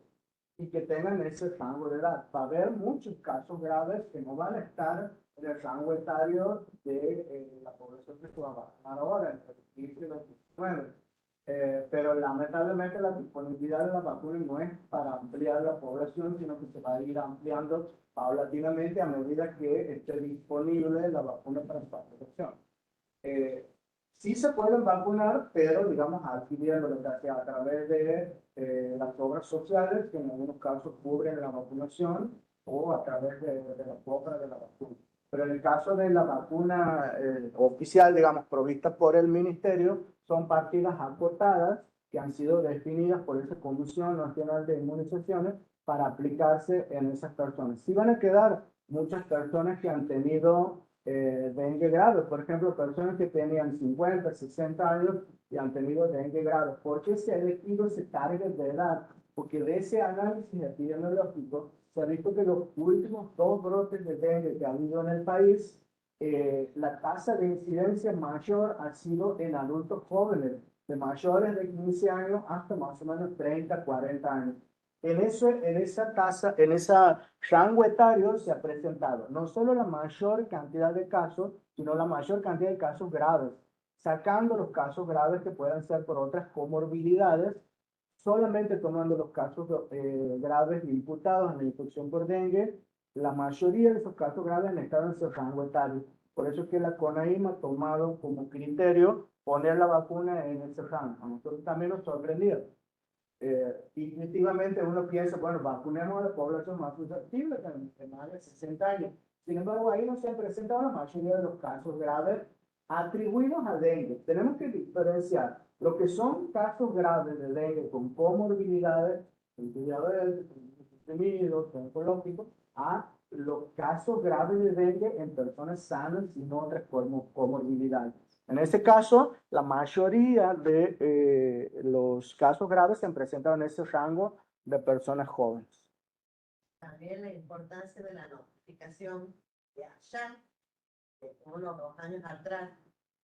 y que tengan ese rango de edad. Va a haber muchos casos graves que no van a estar en el rango etario de la población que se va a vacunar ahora, entre los 15 y los 19. Pero lamentablemente la disponibilidad de la vacuna no es para ampliar la población, sino que se va a ir ampliando paulatinamente a medida que esté disponible la vacuna para esta población. Sí se pueden vacunar, pero digamos adquiriendo ya sea a través de las obras sociales, que en algunos casos cubren la vacunación, o a través de la compra de la vacuna. Pero en el caso de la vacuna oficial, digamos, provista por el ministerio, son partidas acotadas que han sido definidas por esa Comisión Nacional de Inmunizaciones para aplicarse en esas personas. Sí van a quedar muchas personas que han tenido dengue grave, por ejemplo, personas que tenían 50, 60 años y han tenido dengue grave. ¿Por qué se ha elegido ese target de edad? porque de ese análisis epidemiológico se ha visto que los últimos 2 brotes de dengue que ha habido en el país, la tasa de incidencia mayor ha sido en adultos jóvenes, de mayores de 15 años hasta más o menos 30, 40 años. En esa tasa, en ese rango etario se ha presentado no solo la mayor cantidad de casos, sino la mayor cantidad de casos graves, sacando los casos graves que puedan ser por otras comorbilidades, solamente tomando los casos graves imputados en la infección por dengue. La mayoría de esos casos graves han estado en ese rango etario. Por eso es que la CONAIM ha tomado como criterio poner la vacuna en ese rango. A nosotros también nos sorprendía. Intuitivamente uno piensa, bueno, vacunemos a la población más susceptible, de más de 60 años. Sin embargo, ahí no se han presentado la mayoría de los casos graves atribuidos a dengue. Tenemos que diferenciar lo que son casos graves de dengue con comorbilidades, diabetes, deprimidos, oncológicos, a los casos graves de dengue en personas sanas sin otras comorbilidades. En ese caso, la mayoría de los casos graves se han presentado en ese rango de personas jóvenes. También la importancia de la notificación de allá, de 1 o 2 años atrás,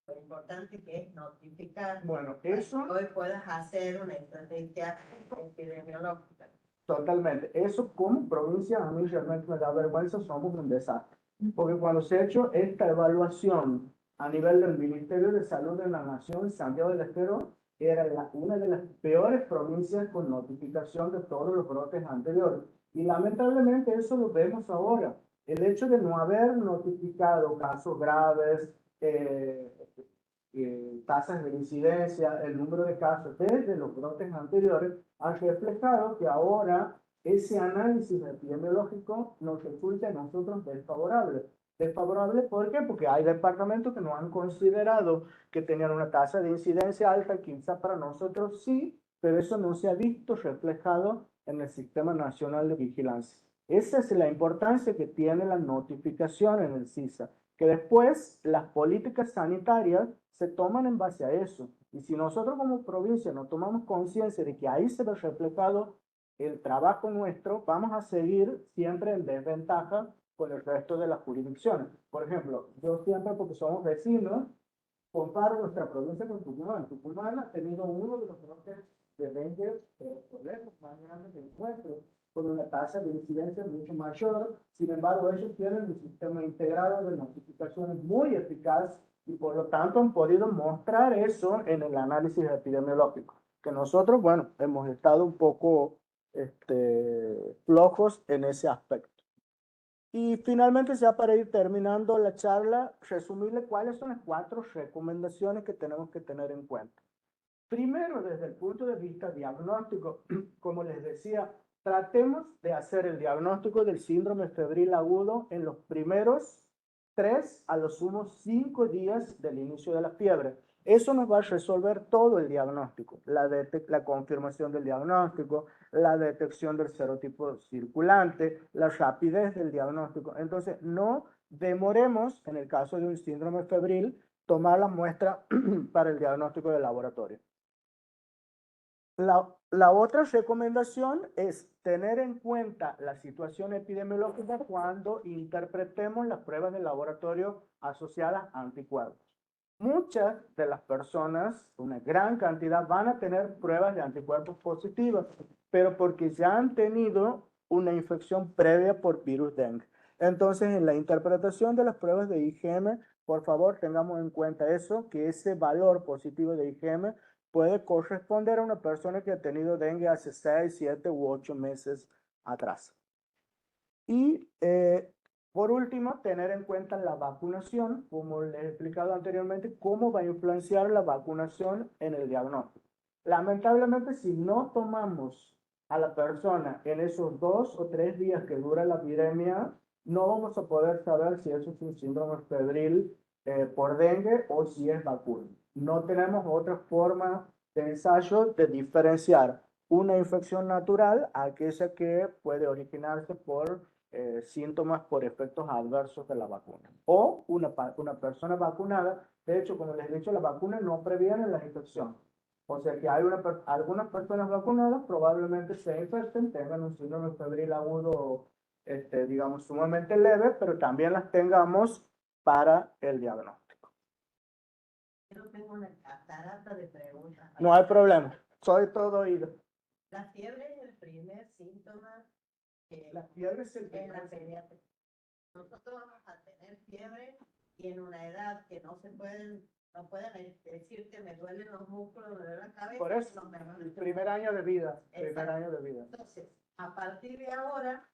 lo importante que es notificar. Bueno, para eso que hoy puedas hacer una estrategia epidemiológica. totalmente. Eso como provincia a mí realmente me da vergüenza, somos un desastre. Porque cuando se ha hecho esta evaluación a nivel del Ministerio de Salud de la Nación, Santiago del Estero era una de las peores provincias con notificación de todos los brotes anteriores. Y lamentablemente eso lo vemos ahora. El hecho de no haber notificado casos graves, tasas de incidencia, el número de casos desde los brotes anteriores, ha reflejado que ahora ese análisis epidemiológico nos resulta a nosotros desfavorable. Desfavorable, ¿por qué? Porque hay departamentos que no han considerado que tenían una tasa de incidencia alta, quizá para nosotros sí, pero eso no se ha visto reflejado en el Sistema Nacional de Vigilancia. Esa es la importancia que tiene la notificación en el CISA, que después las políticas sanitarias se toman en base a eso. Y si nosotros como provincia no tomamos conciencia de que ahí se ve reflejado el trabajo nuestro, vamos a seguir siempre en desventaja con el resto de las jurisdicciones. Por ejemplo, yo siempre, porque somos vecinos, comparo nuestra provincia con Tucumán. Tucumán ha tenido uno de los brotes de dengue problemas más grandes que encuentro, con una tasa de incidencia mucho mayor. Sin embargo, ellos tienen un sistema integrado de notificaciones muy eficaz y por lo tanto han podido mostrar eso en el análisis epidemiológico. Que nosotros, bueno, hemos estado un poco flojos en ese aspecto. Y finalmente, ya para ir terminando la charla, resumirle cuáles son las 4 recomendaciones que tenemos que tener en cuenta. Primero, desde el punto de vista diagnóstico, como les decía, tratemos de hacer el diagnóstico del síndrome febril agudo en los primeros 3 a los sumos 5 días del inicio de la fiebre. Eso nos va a resolver todo el diagnóstico, la confirmación del diagnóstico, la detección del serotipo circulante, la rapidez del diagnóstico. Entonces, no demoremos, en el caso de un síndrome febril, tomar la muestra para el diagnóstico de laboratorio. La otra recomendación es tener en cuenta la situación epidemiológica cuando interpretemos las pruebas de laboratorio asociadas a anticuerpos. Muchas de las personas, una gran cantidad, van a tener pruebas de anticuerpos positivas, pero porque ya han tenido una infección previa por virus dengue. Entonces, en la interpretación de las pruebas de IgM, por favor, tengamos en cuenta eso, que ese valor positivo de IgM puede corresponder a una persona que ha tenido dengue hace 6, 7 u 8 meses atrás. Y por último, tener en cuenta la vacunación, como les he explicado anteriormente, cómo va a influenciar la vacunación en el diagnóstico. Lamentablemente, si no tomamos a la persona en esos 2 o 3 días que dura la epidemia, no vamos a poder saber si eso es un síndrome febril por dengue o si es vacuna. No tenemos otra forma de ensayo de diferenciar una infección natural a aquella que puede originarse por síntomas por efectos adversos de la vacuna. O una persona vacunada, de hecho, como les he dicho, la vacuna no previene la infección. O sea que hay algunas personas vacunadas probablemente se infecten, tengan un síndrome febril agudo, digamos, sumamente leve, pero también las tengamos para el diagnóstico. Yo tengo una catarata de preguntas. No hay problema, soy todo oído. La fiebre es el primer síntoma que La fiebre es el en la primer pediatría. Nosotros vamos a tener fiebre y en una edad que no pueden decirte me duelen los músculos, me duele la cabeza. Por eso, el primer año de vida, Entonces, a partir de ahora,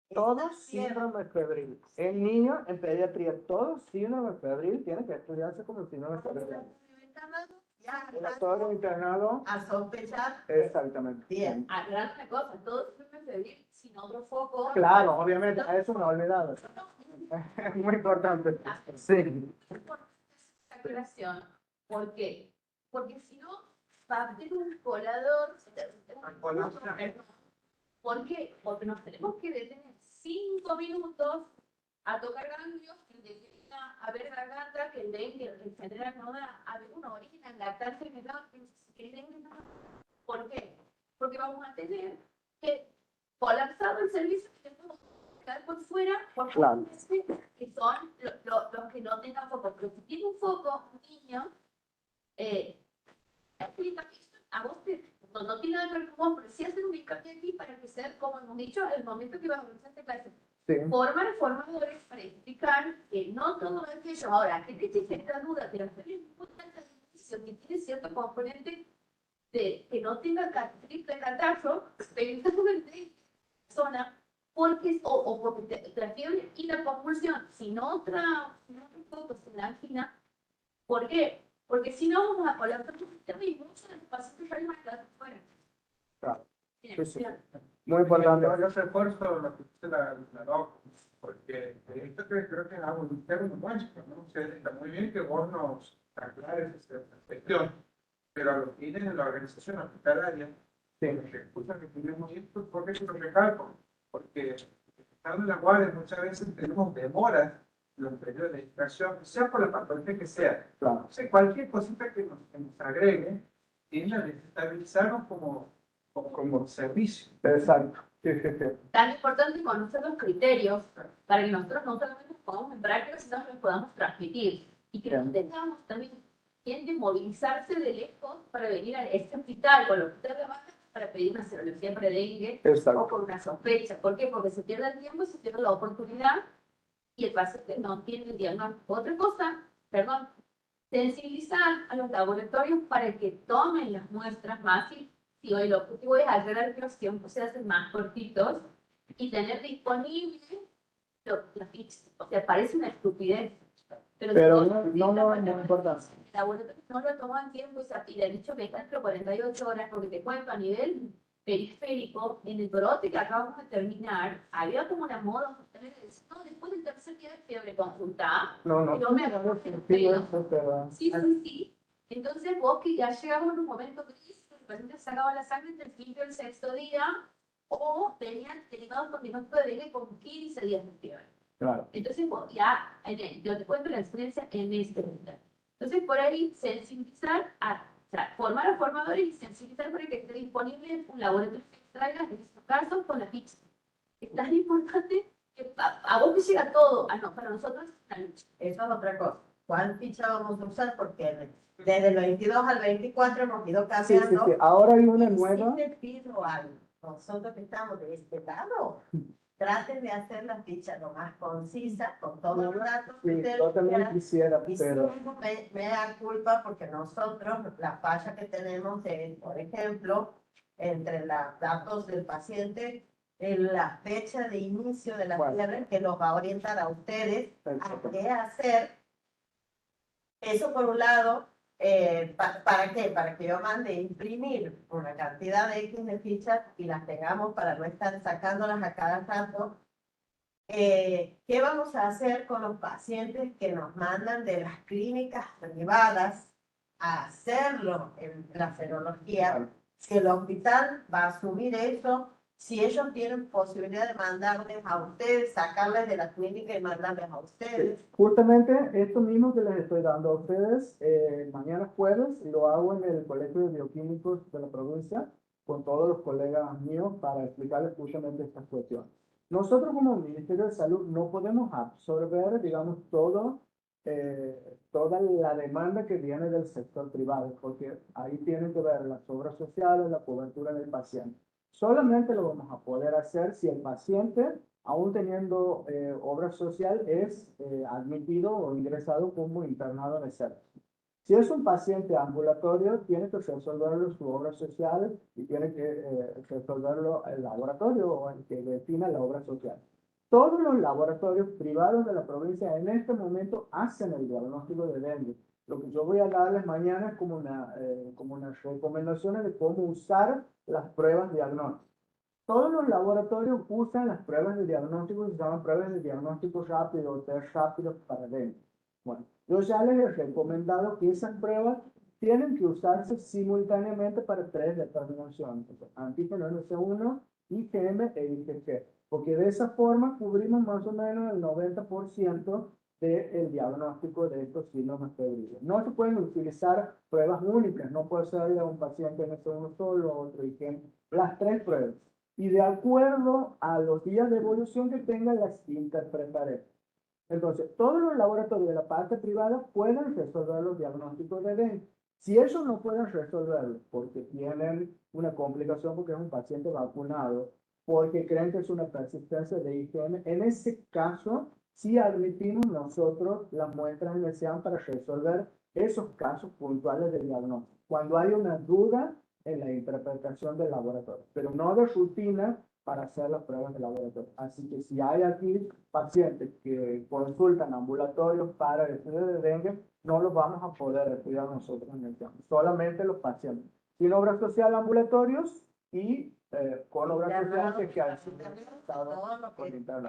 Todo esta fiebre- síndrome febril. En niños, en pediatría, todo síndrome febril tiene que estudiarse como síndrome febril. ya El actor internado, a sospechar. exactamente. Bien. Aclarar una cosa, todo síndrome febril sin otro foco. Claro, obviamente, a eso me he olvidado. Es muy importante. Sí. Aclaración. ¿Por qué? Porque si no, va a haber un colador. ¿Por qué? Porque nos tenemos que detener 5 minutos a tocar ganglios, a ver garganta, que el dengue en general no da, a ver una orina, lactancia, que el dengue no da. ¿Por qué? Porque vamos a tener que colapsado el servicio que tenemos que quedar por fuera, por Claro. que son los que no tengan foco. Pero si tiene un foco, un niño, a vos no tiene nada que ver con vos, pero sí hacer un hincapié aquí para que sea, como hemos dicho, el momento que vas a comenzar esta clase. Sí. Formar formadores para explicar que no todo aquello. Ahora, que te eches esta duda de hacer importante ejercicio que tiene cierto componente de que no tenga triple catarro, eventualmente zona, porque, o porque la fiebre y la convulsión, sin otro foco, sin la angina. ¿Por qué? Porque si no vamos a colapsar el sistema y muchos de los pacientes van a quedar fuera. Claro. Tiene Sí, sí. opción. Muy importante. Yo refuerzo lo que dice la doc, porque esto creo que es algo interno nuestro, ¿no? O sea, está muy bien que vos nos aclares esa cuestión, pero a los fines de la organización hospitalaria, Sí. los recursos que tenemos esto, ¿por qué se lo recalco? Porque estando en la guardia muchas veces tenemos demoras en los periodos de distracción, sea por la patología que sea. Claro. O sea, cualquier cosita que nos agregue tiende a desestabilizarnos como servicio. Exacto. Sí, sí, sí. Tan importante conocer los criterios para que nosotros no solamente los podamos en práctica, sino que los podamos transmitir. Y que no tengamos también gente movilizarse de lejos para venir a este hospital o al hospital de Baja para pedir una serología para dengue Exacto. o por una sospecha. ¿Por qué? Porque se pierde el tiempo, se pierde la oportunidad y el paciente no tiene el diagnóstico. Otra cosa, perdón, sensibilizar a los laboratorios para que tomen las muestras más y hoy lo objetivo es aclarar que los tiempos se hacen más cortitos y tener disponible las fichas. O sea, parece una estupidez. Pero si no importa. el laboratorio no lo toman tiempo y le han dicho que está entre 48 horas porque te cuento a nivel periférico, en el brote que acabamos de terminar, había como una moda, no, después del tercer día de fiebre consulta, No. yo me acuerdo sí, sí, sí. Entonces vos que ya llegamos en un momento gris, el paciente sacaba la sangre entre el quinto y el sexto día, o venían derivados con diagnóstico de dengue con 15 días de fiebre. Claro. Entonces vos ya, yo te cuento la experiencia en este momento. Entonces por ahí sensibilizar o sea, formar a formadores y sensibilizar para que esté disponible un laboratorio que traiga, en estos casos, con la ficha. Es tan importante que a vos te llega todo, para nosotros la lucha. Eso es otra cosa. ¿Cuál ficha vamos a usar? Porque desde el 22 al 24 hemos ido Sí, cambiando. sí, sí. Ahora hay una Y nueva. sí te pido algo. Nosotros que estamos de este lado, traten de hacer la ficha lo más concisa, con todos los datos. Sí, yo también quisiera, Y pero sí, me da culpa porque nosotros, la falla que tenemos es, por ejemplo, entre los datos del paciente, en la fecha de inicio de la Bueno. fiebre, que los va a orientar a ustedes a Perfecto. qué hacer. Eso por un lado, ¿para qué? Para que yo mande imprimir una cantidad de X de fichas y las tengamos para no estar sacándolas a cada rato. ¿Qué vamos a hacer con los pacientes que nos mandan de las clínicas privadas a hacerlo en la serología? Claro. Si el hospital va a asumir eso, si ellos tienen posibilidad de mandarles a ustedes, sacarles de la clínica y mandarles a ustedes. Justamente esto mismo que les estoy dando a ustedes, mañana jueves lo hago en el Colegio de Bioquímicos de la provincia con todos los colegas míos para explicarles justamente estas cuestiones. Nosotros como Ministerio de Salud no podemos absorber, digamos, toda la demanda que viene del sector privado, porque ahí tienen que ver las obras sociales, la cobertura del paciente. Solamente lo vamos a poder hacer si el paciente, aún teniendo obra social, es admitido o ingresado como internado en el centro. Si es un paciente ambulatorio, tiene que resolverlo su obra social y tiene que resolverlo el laboratorio o el que defina la obra social. Todos los laboratorios privados de la provincia en este momento hacen el diagnóstico de dengue. Lo que yo voy a darles mañana es como unas recomendaciones de cómo usar las pruebas diagnósticas. Todos los laboratorios usan las pruebas de diagnóstico, se llaman pruebas de diagnóstico rápido o test rápidos para dengue. Bueno, yo ya les he recomendado que esas pruebas tienen que usarse simultáneamente para tres determinaciones: antígeno NC1, IgM e IgG, porque de esa forma cubrimos más o menos el 90% del diagnóstico de estos síndromes febriles. No se pueden utilizar pruebas únicas, no puede ser de un paciente NC1 solo, otro IgM, las tres pruebas. Y de acuerdo a los días de evolución que tengan, las interpretaré. Entonces, todos los laboratorios de la parte privada pueden resolver los diagnósticos de dengue. Si ellos no pueden resolverlo porque tienen una complicación, porque es un paciente vacunado, porque creen que es una persistencia de IgM, en ese caso, sí admitimos nosotros las muestras en el SEAM para resolver esos casos puntuales de diagnóstico, cuando hay una duda en la interpretación del laboratorio, pero no de rutina para hacer las pruebas de laboratorio. Así que si hay aquí pacientes que consultan ambulatorios para el estudio de dengue, no los vamos a poder estudiar nosotros en el campo, solamente los pacientes sin obra social ambulatorios y con obra social que han sido todo lo que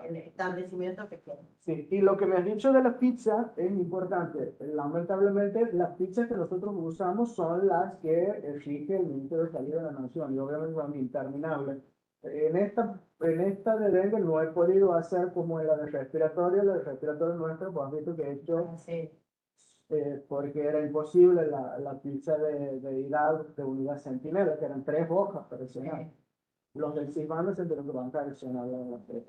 el establecimiento que quieren. Sí, y lo que me has dicho de la pizza es importante. Lamentablemente, las pizzas que nosotros usamos son las que exige el Ministerio de Salud de la Nación y obviamente son interminables. En esta de dengue no he podido hacer como en la de respiratorio nuestra, pues has visto que he hecho, Sí. porque era imposible la pizza de Hidalgo de unidad centinela, que eran 3 hojas para señalar. Los del CISBAN se tuvieron que bancar en las 3.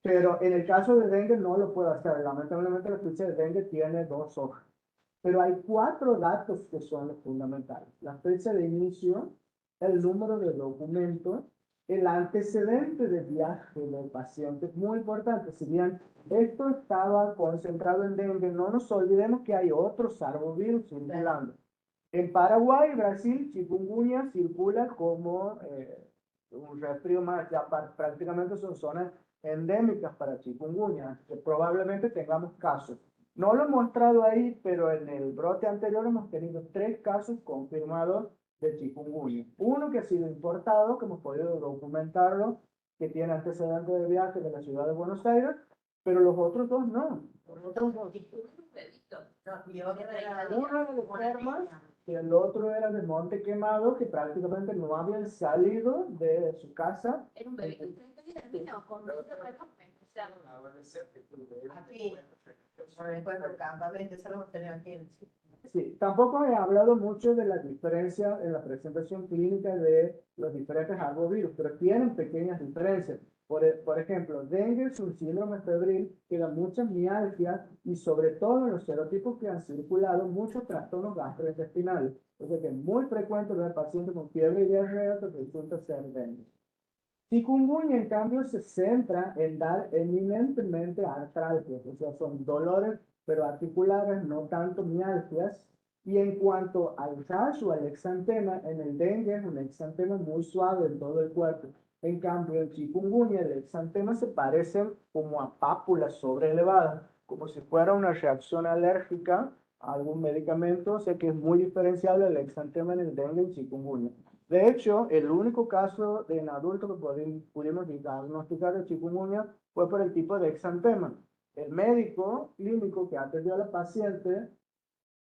Pero en el caso de dengue no lo puedo hacer. Lamentablemente la ficha de dengue tiene 2 hojas. Pero hay 4 datos que son los fundamentales: la fecha de inicio, el número de documento, el antecedente de viaje del paciente. Muy importante, si bien esto estaba concentrado en dengue, no nos olvidemos que hay otros arbovirus circulando. En Paraguay y Brasil, chikungunya circula como un resfrío más, ya prácticamente son zonas endémicas para chikungunya, que probablemente tengamos casos. No lo he mostrado ahí, pero en el brote anterior hemos tenido 3 casos confirmados de chikungunya. Uno que ha sido importado, que hemos podido documentarlo, que tiene antecedentes de viaje de la ciudad de Buenos Aires, pero los otros 2 no. Uno Uno era de Termas y el otro era de Monte Quemado, que prácticamente no habían salido de su casa. Era un bebé de 30 días, no, con 2 semanas, o sea, aquí, después del campamento, eso lo hemos tenido aquí en Chile. Sí, tampoco he hablado mucho de la diferencia en la presentación clínica de los diferentes arbovirus, pero tienen pequeñas diferencias. Por ejemplo, dengue es un síndrome febril que da muchas mialgias y sobre todo en los serotipos que han circulado muchos trastornos gastrointestinales. O sea que es muy frecuente ver pacientes con fiebre y diarrea que resulta ser dengue. Chikungunya, en cambio, se centra en dar eminentemente artralgias, o sea, son dolores pero articulares, no tanto mialgias. Y en cuanto al rash o al exantema, en el dengue es un exantema muy suave en todo el cuerpo. En cambio, el chikungunya, el exantema se parecen como a pápulas sobreelevadas, como si fuera una reacción alérgica a algún medicamento, o sea que es muy diferenciable el exantema en el dengue y el chikungunya. De hecho, el único caso en adultos que pudimos diagnosticar de chikungunya fue por el tipo de exantema. El médico clínico que atendió a la paciente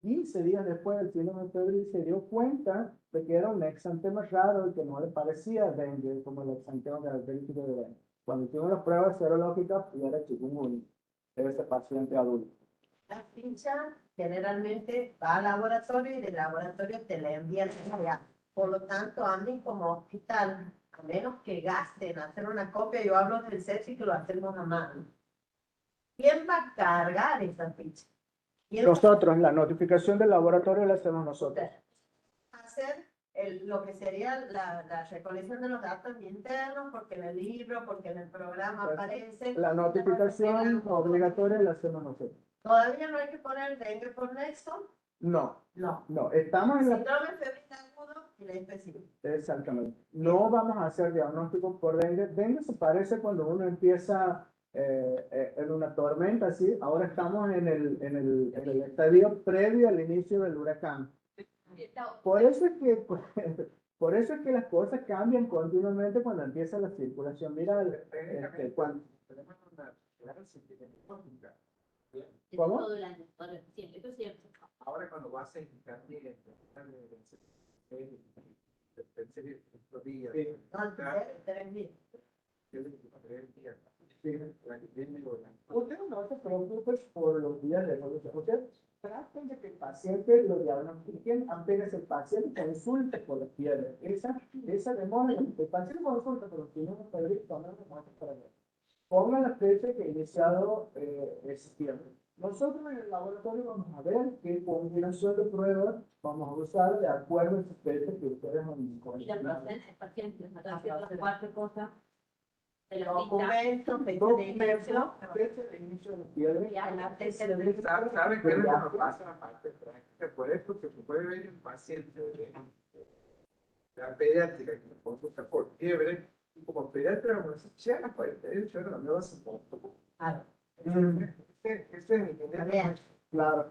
15 días después del síndrome febril se dio cuenta de que era un exantema raro y que no le parecía dengue como el exantema característico de dengue. Cuando hicimos las pruebas serológicas, y era chikungunya de ese paciente adulto. La ficha generalmente va al laboratorio y del laboratorio te la envían allá. Por lo tanto, a mí como hospital, a menos que gasten hacer una copia, yo hablo del CESI que lo hacemos a mano. ¿Quién va a cargar esa ficha? ¿Quién va Nosotros, la notificación del laboratorio la hacemos nosotros. a hacer lo que sería la recolección de los datos internos? Porque en el libro, porque en el programa aparece. La notificación obligatoria la hacemos nosotros. ¿Todavía no hay que poner dengue por nexo? No, No. no, estamos en la... Síndrome febril agudo y la específica. Exactamente. No vamos a hacer diagnósticos por dengue. Dengue se parece cuando uno empieza en una tormenta, ¿sí? Ahora estamos en el estadio previo al inicio del huracán. Por eso es que, por eso es que las cosas cambian continuamente cuando empieza la circulación viral. Cuando, ¿Cómo? Todo el año, siempre, esto siempre. Ahora cuando vas a internet, estos días, No, 3.000. Usted no se preocupe por los días de evolución. Usted traten de que el paciente lo diagnostiquen apenas el paciente consulte por los días. Esa demora, el paciente consulta por los días, para ver. Ponga la fecha que ha iniciado septiembre. Nosotros en el laboratorio vamos a ver qué combinación de pruebas vamos a usar de acuerdo a esa fecha que ustedes han Y la considerado. procedencia pacientes, haciendo las cuatro cosas de la cita. Documento, fecha de Documento, inicio. fecha de inicio de fiebre. Ya, la fecha ¿Saben qué es lo que nos pasa en la parte práctica? Por eso que se puede ver un paciente de la pediátrica que nos consulta por fiebre, y como pediatra, pues, ya a las 48 horas me vas a poco. Claro. Ese es el Bien. Claro.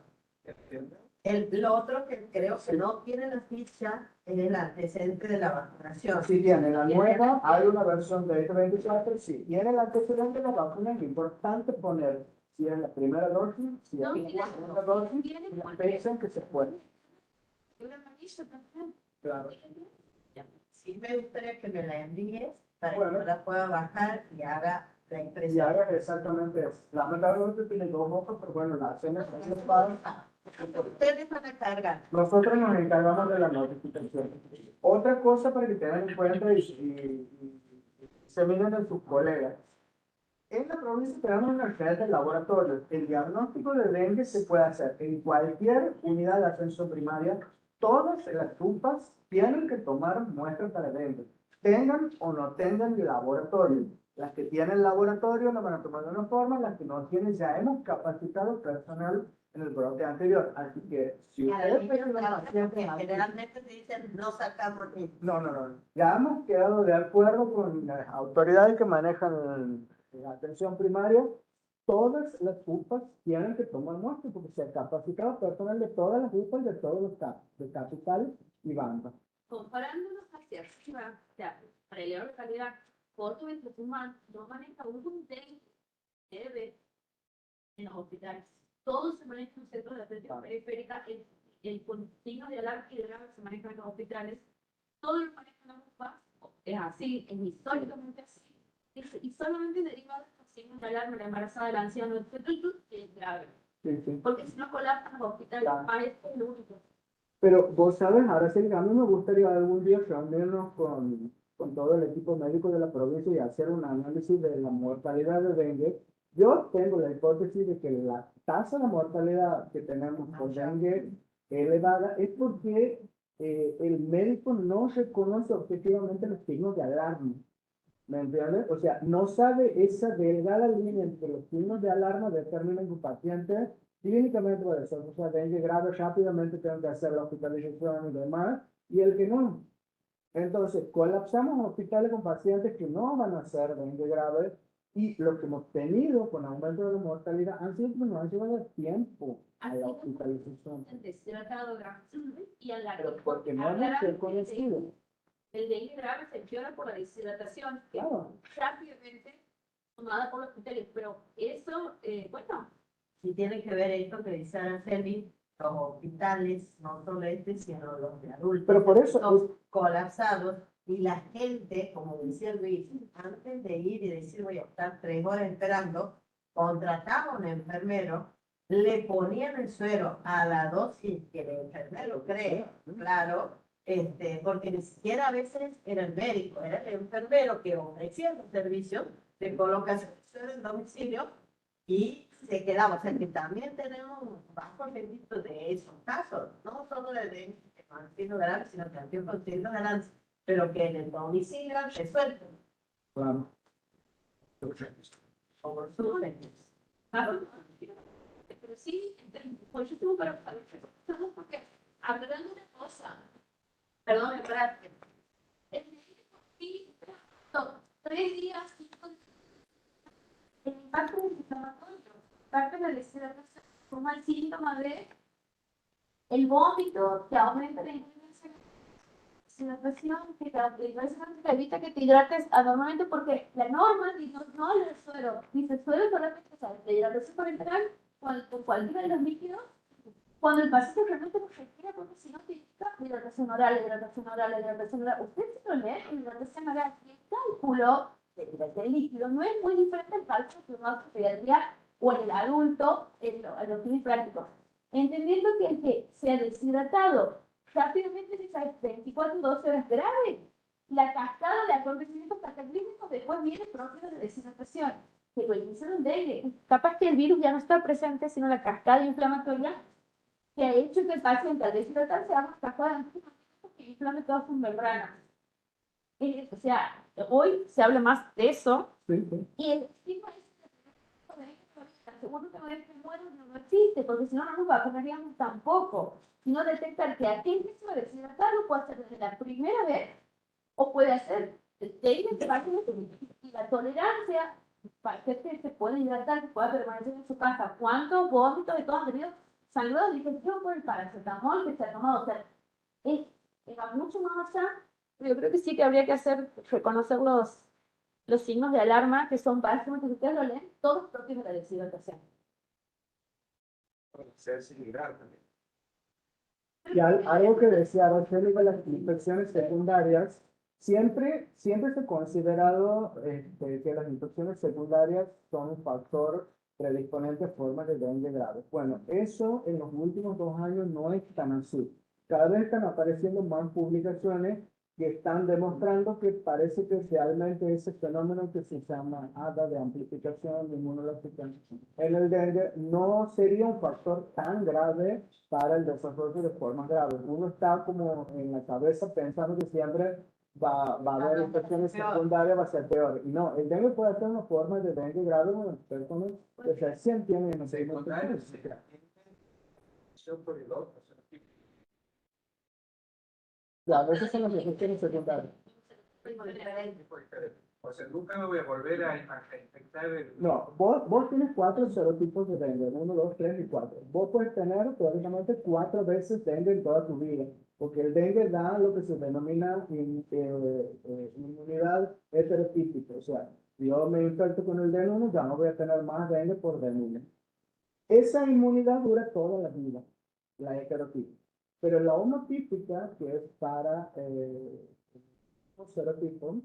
Lo otro que creo que no tiene la ficha es el antecedente de la vacunación. Si tiene la nueva, hay una versión de 24, sí. Tiene el antecedente de la vacuna, es importante poner si es la primera dosis, si es No, la si la- segunda dosis, tiene y la porque- fecha en que se puede. Una amarilla también. Claro. Sí me gustaría que me la envíes para que Bueno. yo la pueda bajar y haga la Y impresión. haga exactamente eso. Lamentablemente tiene dos hojas, pero bueno, la hacemos para... Ustedes van a cargar. Nosotros nos encargamos de la notificación. Otra cosa para que tengan en cuenta y se miren en sus colegas. En la provincia tenemos una red de laboratorios. El diagnóstico de dengue se puede hacer en cualquier unidad de atención primaria. Todas las UPAs tienen que tomar muestras para dengue, tengan o no tengan laboratorio. Las que tienen laboratorio la van a tomar de una forma, las que no tienen ya hemos capacitado personal en el brote anterior. Así que si ustedes ven una paciente así- Generalmente te dicen no sacamos ni. no. Ya hemos quedado de acuerdo con las autoridades que manejan la atención primaria. Todas las UPAs tienen que tomar muestras porque se ha capacitado personal de todas las UPAs de todos los casos, de capital y banda. Comparándonos hacia arriba, o sea, para elevar la calidad, Porto Ventos Humanos no maneja un debe en los hospitales. Todo se maneja en los centros de atención periférica, el continuo de alarma y de grave se maneja en los hospitales. Todo lo maneja en la UPA, es así, es históricamente así. Y solamente deriva de los signos de alarma, la embarazada, el anciano, que es grave. Sí. Porque si no colapsan los hospitales, Claro. para esto es lo único. Pero vos sabes, ahora sí, a mí me gustaría algún día reunirnos con todo el equipo médico de la provincia y hacer un análisis de la mortalidad de dengue. Yo tengo la hipótesis de que la tasa de mortalidad que tenemos por dengue elevada es porque el médico no reconoce objetivamente los signos de alarma. ¿Me entiendes? O sea, no sabe esa delgada línea entre los signos de alarma determinan que un paciente clínicamente puede ser, o sea, dengue grave, rápidamente tengo que hacer la hospitalización y demás, y el que no. Entonces, colapsamos hospitales con pacientes que no van a ser dengue grave, y lo que hemos tenido con aumento de la mortalidad han sido que nos han llevado tiempo a la hospitalización. Deshidratado grave y a la Pero porque no hemos reconocido. el dengue grave se empeora por la deshidratación, que Claro. rápidamente tomada por los hospitales, pero eso, bueno, Y tiene que ver esto que dice Araceli, los hospitales, no solo este, sino los de adultos, Pero por eso son colapsados, y la gente, como decía Luis, antes de ir y decir voy a estar 3 horas esperando, contrataba a un enfermero, le ponían el suero a la dosis que el enfermero cree, claro, porque ni siquiera a veces era el médico, era el enfermero que ofrecía el servicio de colocación de suero en domicilio y se quedaba. O sea que también tenemos un bajo registro de esos casos, no solo de dengue, que no han sido grandes, sino que han sido grandes, pero que en el domicilio han resuelto claro. por sus defectos. Pero sí, pues yo tengo para porque hablando de cosa, perdón, espérate. El médico sí, 3 días, el impacto del inflamatorio, parte de la deshidratación, como el síntoma de el vómito que aumenta la deshidratación, que evita que te hidrates anormalmente, porque la norma dice no al suero, dice el suero solamente, o sea, la hidratación parenteral con cualquiera de los líquidos, cuando el paciente realmente lo requiere, porque si no te indica hidratación oral, hidratación oral, hidratación oral. Usted se lo lee en hidratación oral y el cálculo del líquido no es muy diferente al cálculo que uno hace en pediatría o en el adulto en los fines prácticos. Entendiendo que el que se ha deshidratado rápidamente en esas 24 o 12 horas grave, la cascada de acontecimientos cataclísmicos después viene propio de deshidratación. Que lo iniciaron dengue. Capaz que el virus ya no está presente, sino la cascada inflamatoria que ha hecho que el paciente al deshidratarse haga cascada que inflame todas sus membranas. O sea, hoy se habla más de eso. Sí, sí. Y el estigma es el segundo tema de que muero no existe, porque si no, no nos vacunaríamos tampoco. Sino detectar que aquel que se va a deshidratar lo puede hacer desde la primera vez o puede hacer y la tolerancia para que se pueda hidratar, que pueda permanecer en su casa. ¿Cuántos vómitos de todos han tenido sangrado de digestión por el paracetamol que se ha tomado? O sea, va mucho más allá. Pero yo creo que sí que habría que reconocer los signos de alarma que son básicos, que ustedes lo leen, todos propios de la deshidratación. Ser similar también. Y algo que decía Rochelle de las infecciones secundarias, siempre se ha considerado que las infecciones secundarias son un factor predisponente a formas de dengue grave. Bueno, eso en los últimos 2 años no es tan así. Cada vez están apareciendo más publicaciones que están demostrando que parece que realmente ese fenómeno que se llama ADA de amplificación inmunológica en el dengue no sería un factor tan grave para el desarrollo de formas graves. Uno está como en la cabeza pensando que siempre va a haber infecciones secundarias, va a ser peor. Y no, el dengue puede ser una forma de dengue grave en las personas que recién tienen Secundarios, infecciones. por el otro. Claro, esas son las infecciones secundarias. O sea, nunca me voy a volver a infectar el... No, vos tienes 4 serotipos de dengue, 1, 2, 3 y 4. Vos puedes tener teóricamente 4 veces dengue en toda tu vida, porque el dengue da lo que se denomina inmunidad heterotípica. O sea, si yo me infecto con el D1, ya no voy a tener más dengue por D1. Esa inmunidad dura toda la vida, la heterotípica. Pero la homotípica, que es para los serotipos,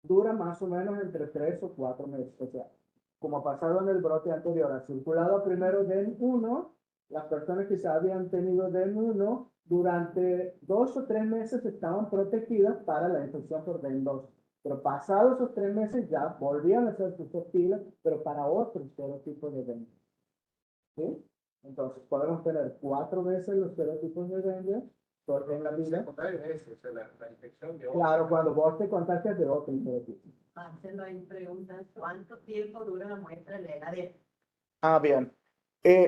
dura más o menos entre 3 o 4 meses. O sea, como ha pasado en el brote anterior, ha circulado primero DEN1, las personas que ya habían tenido DEN1 durante 2 o 3 meses estaban protegidas para la infección por DEN2. Pero pasados esos 3 meses ya volvían a ser susceptibles, pero para otros serotipos de dengue. ¿Sí? Entonces podemos tener 4 veces los serotipos de dengue en la vida. La infección de Claro, cuando vos te contagias de otro serotipo. Marcelo, hay preguntas. ¿Cuánto tiempo dura la muestra de la heladera? Ah, bien.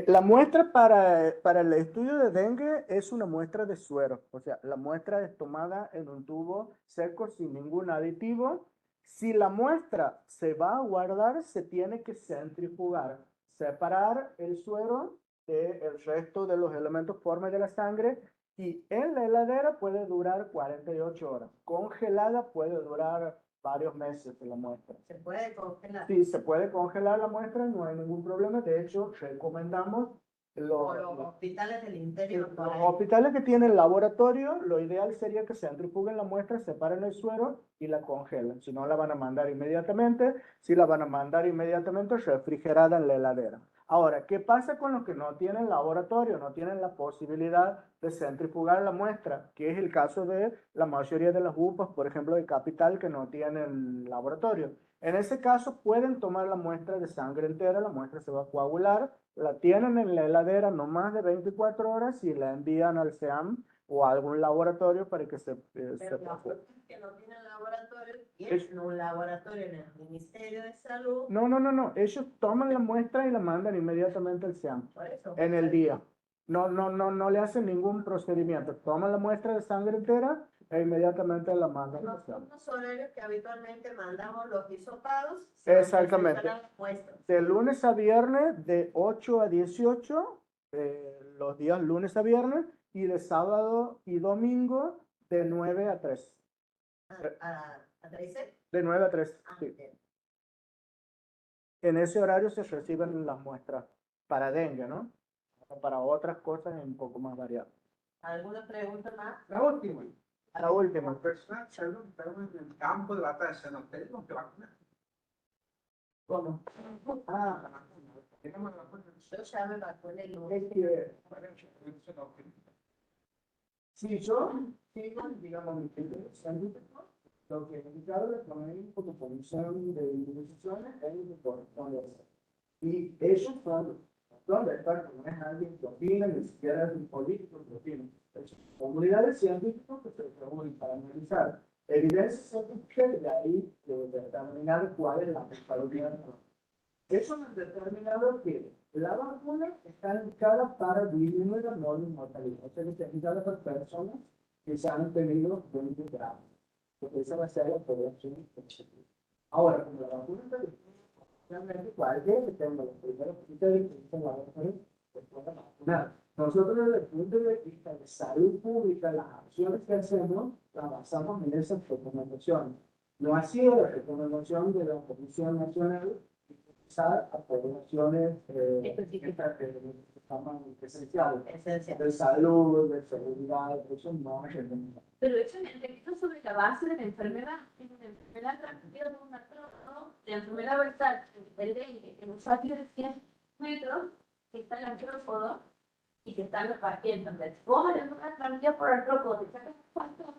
La muestra para el estudio de dengue es una muestra de suero. O sea, la muestra es tomada en un tubo seco sin ningún aditivo. Si la muestra se va a guardar, se tiene que centrifugar, separar el suero del resto de los elementos formes de la sangre, y en la heladera puede durar 48 horas. Congelada puede durar varios meses la muestra. ¿Se puede congelar? Sí, se puede congelar la muestra, no hay ningún problema. De hecho, recomendamos O los hospitales del interior. Los por ahí. hospitales que tienen laboratorio, lo ideal sería que centrifuguen la muestra, separen el suero y la congelen. Si no, la van a mandar inmediatamente. Si la van a mandar inmediatamente, refrigerada en la heladera. Ahora, ¿qué pasa con los que no tienen laboratorio, no tienen la posibilidad de centrifugar la muestra? Que es el caso de la mayoría de las UPAs, por ejemplo, de Capital, que no tienen laboratorio. En ese caso, pueden tomar la muestra de sangre entera, la muestra se va a coagular, la tienen en la heladera no más de 24 horas y la envían al SEAM o a algún laboratorio para que se Pero las perfore. personas que no tienen laboratorio tienen un laboratorio en el Ministerio de Salud. No. Ellos toman la muestra y la mandan inmediatamente al SEAM Por eso. en el día. No le hacen ningún procedimiento. Toman la muestra de sangre entera e inmediatamente la mandan al Los SEAM. turnos horarios que habitualmente mandamos los hisopados. Exactamente. Las muestras. De lunes a viernes, de 8 a 18, los días lunes a viernes, y de sábado y domingo, de 9 a 3. ¿A 13? De 9 a 3, Ah, sí. bien. En ese horario se reciben las muestras para dengue, ¿no? Para otras cosas es un poco más variado. ¿Alguna pregunta más? La última. La última. Como personas de salud que están en el campo de batalla, no tenemos que vacunar. ¿Cómo? Ah, Tenemos la vacuna. Yo ya me vacuné el lunes. es que si yo sigo, digamos, mi criterio científico, lo que he indicado es poner como comisión de investigaciones es lo que corresponde hacer. Y ellos son de estar, no es alguien que opina, ni siquiera es un político que opina. Es comunidades científicas que se reúnen para analizar evidencias científicas y de ahí determinar cuál es la responsabilidad. Eso nos ha determinado que la vacuna está indicada para disminuir la mortalidad. O sea, que está indicada para personas que se han tenido 20 grados. Porque esa va a ser la población objetivo. Ahora, como la vacuna está realmente cualquiera que tenga los primeros criterios que dicen la vacuna, se puede vacunar. Nosotros, desde el punto de vista de salud pública, las acciones que hacemos las basamos en esas recomendaciones. No ha sido la recomendación de la Comisión Nacional a poblaciones que llaman esenciales, Esencial. de salud, de seguridad, eso no es recomendable. Pero eso en efecto sobre la base de la enfermedad, es una enfermedad transmitida de un artrópodo, de enfermedad versal, el dengue, en un patio de 100 metros, que está el artrópodo y que están los pacientes. Entonces, vos a la enfermedad transmitida por artrópodo, te sacas un pasto,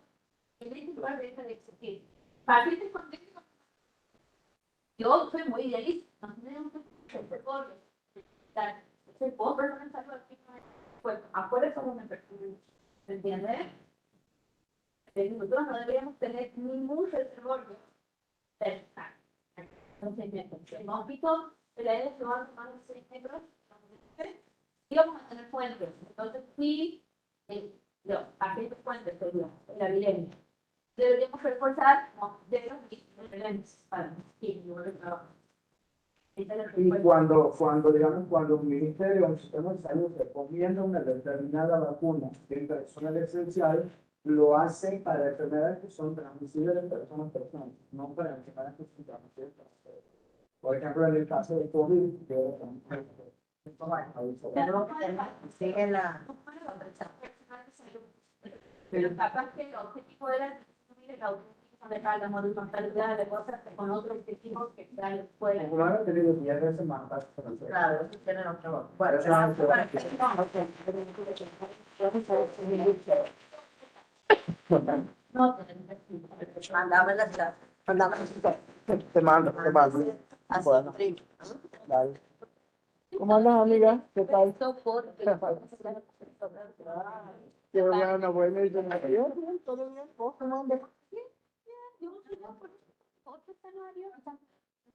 en ese lugar deja de existir. Pacientes con dengue, yo soy muy idealista, no tenemos que hacer por soy poco personal salud aquí, pues afuera somos una persona, ¿se entiende? Nosotros no deberíamos tener ningún reservorio personal. Entonces, el mosquito de la EDE se va a tomar 6 metros, y vamos a tener fuentes. Entonces, sí, los agentes fuentes, la viremia. Deberíamos reforzar de los diferentes para el trabajo. Y cuando un ministerio o un sistema de salud recomienda una determinada vacuna en personas esenciales, lo hacen para enfermedades que son transmisibles de persona a persona, no para enfermedades que son transmisibles de persona. Por ejemplo, en el caso de COVID, que era Sigue la. Pero capaz que el objetivo era disminuir el autismo de la mortalidad de cosas con otros objetivos que ya les pueden. no han tenido 10 veces más para hacer. Claro, eso tiene otro. Bueno, Eso no No, mandame la clase. Te mando. Así, Bueno. Dale. ¿Cómo andas, amiga? ¿Qué tal? Qué buena, buena información. ¿Todo bien? ¿Vos cómo andas?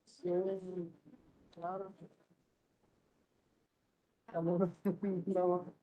Sí, claro. Amor, no.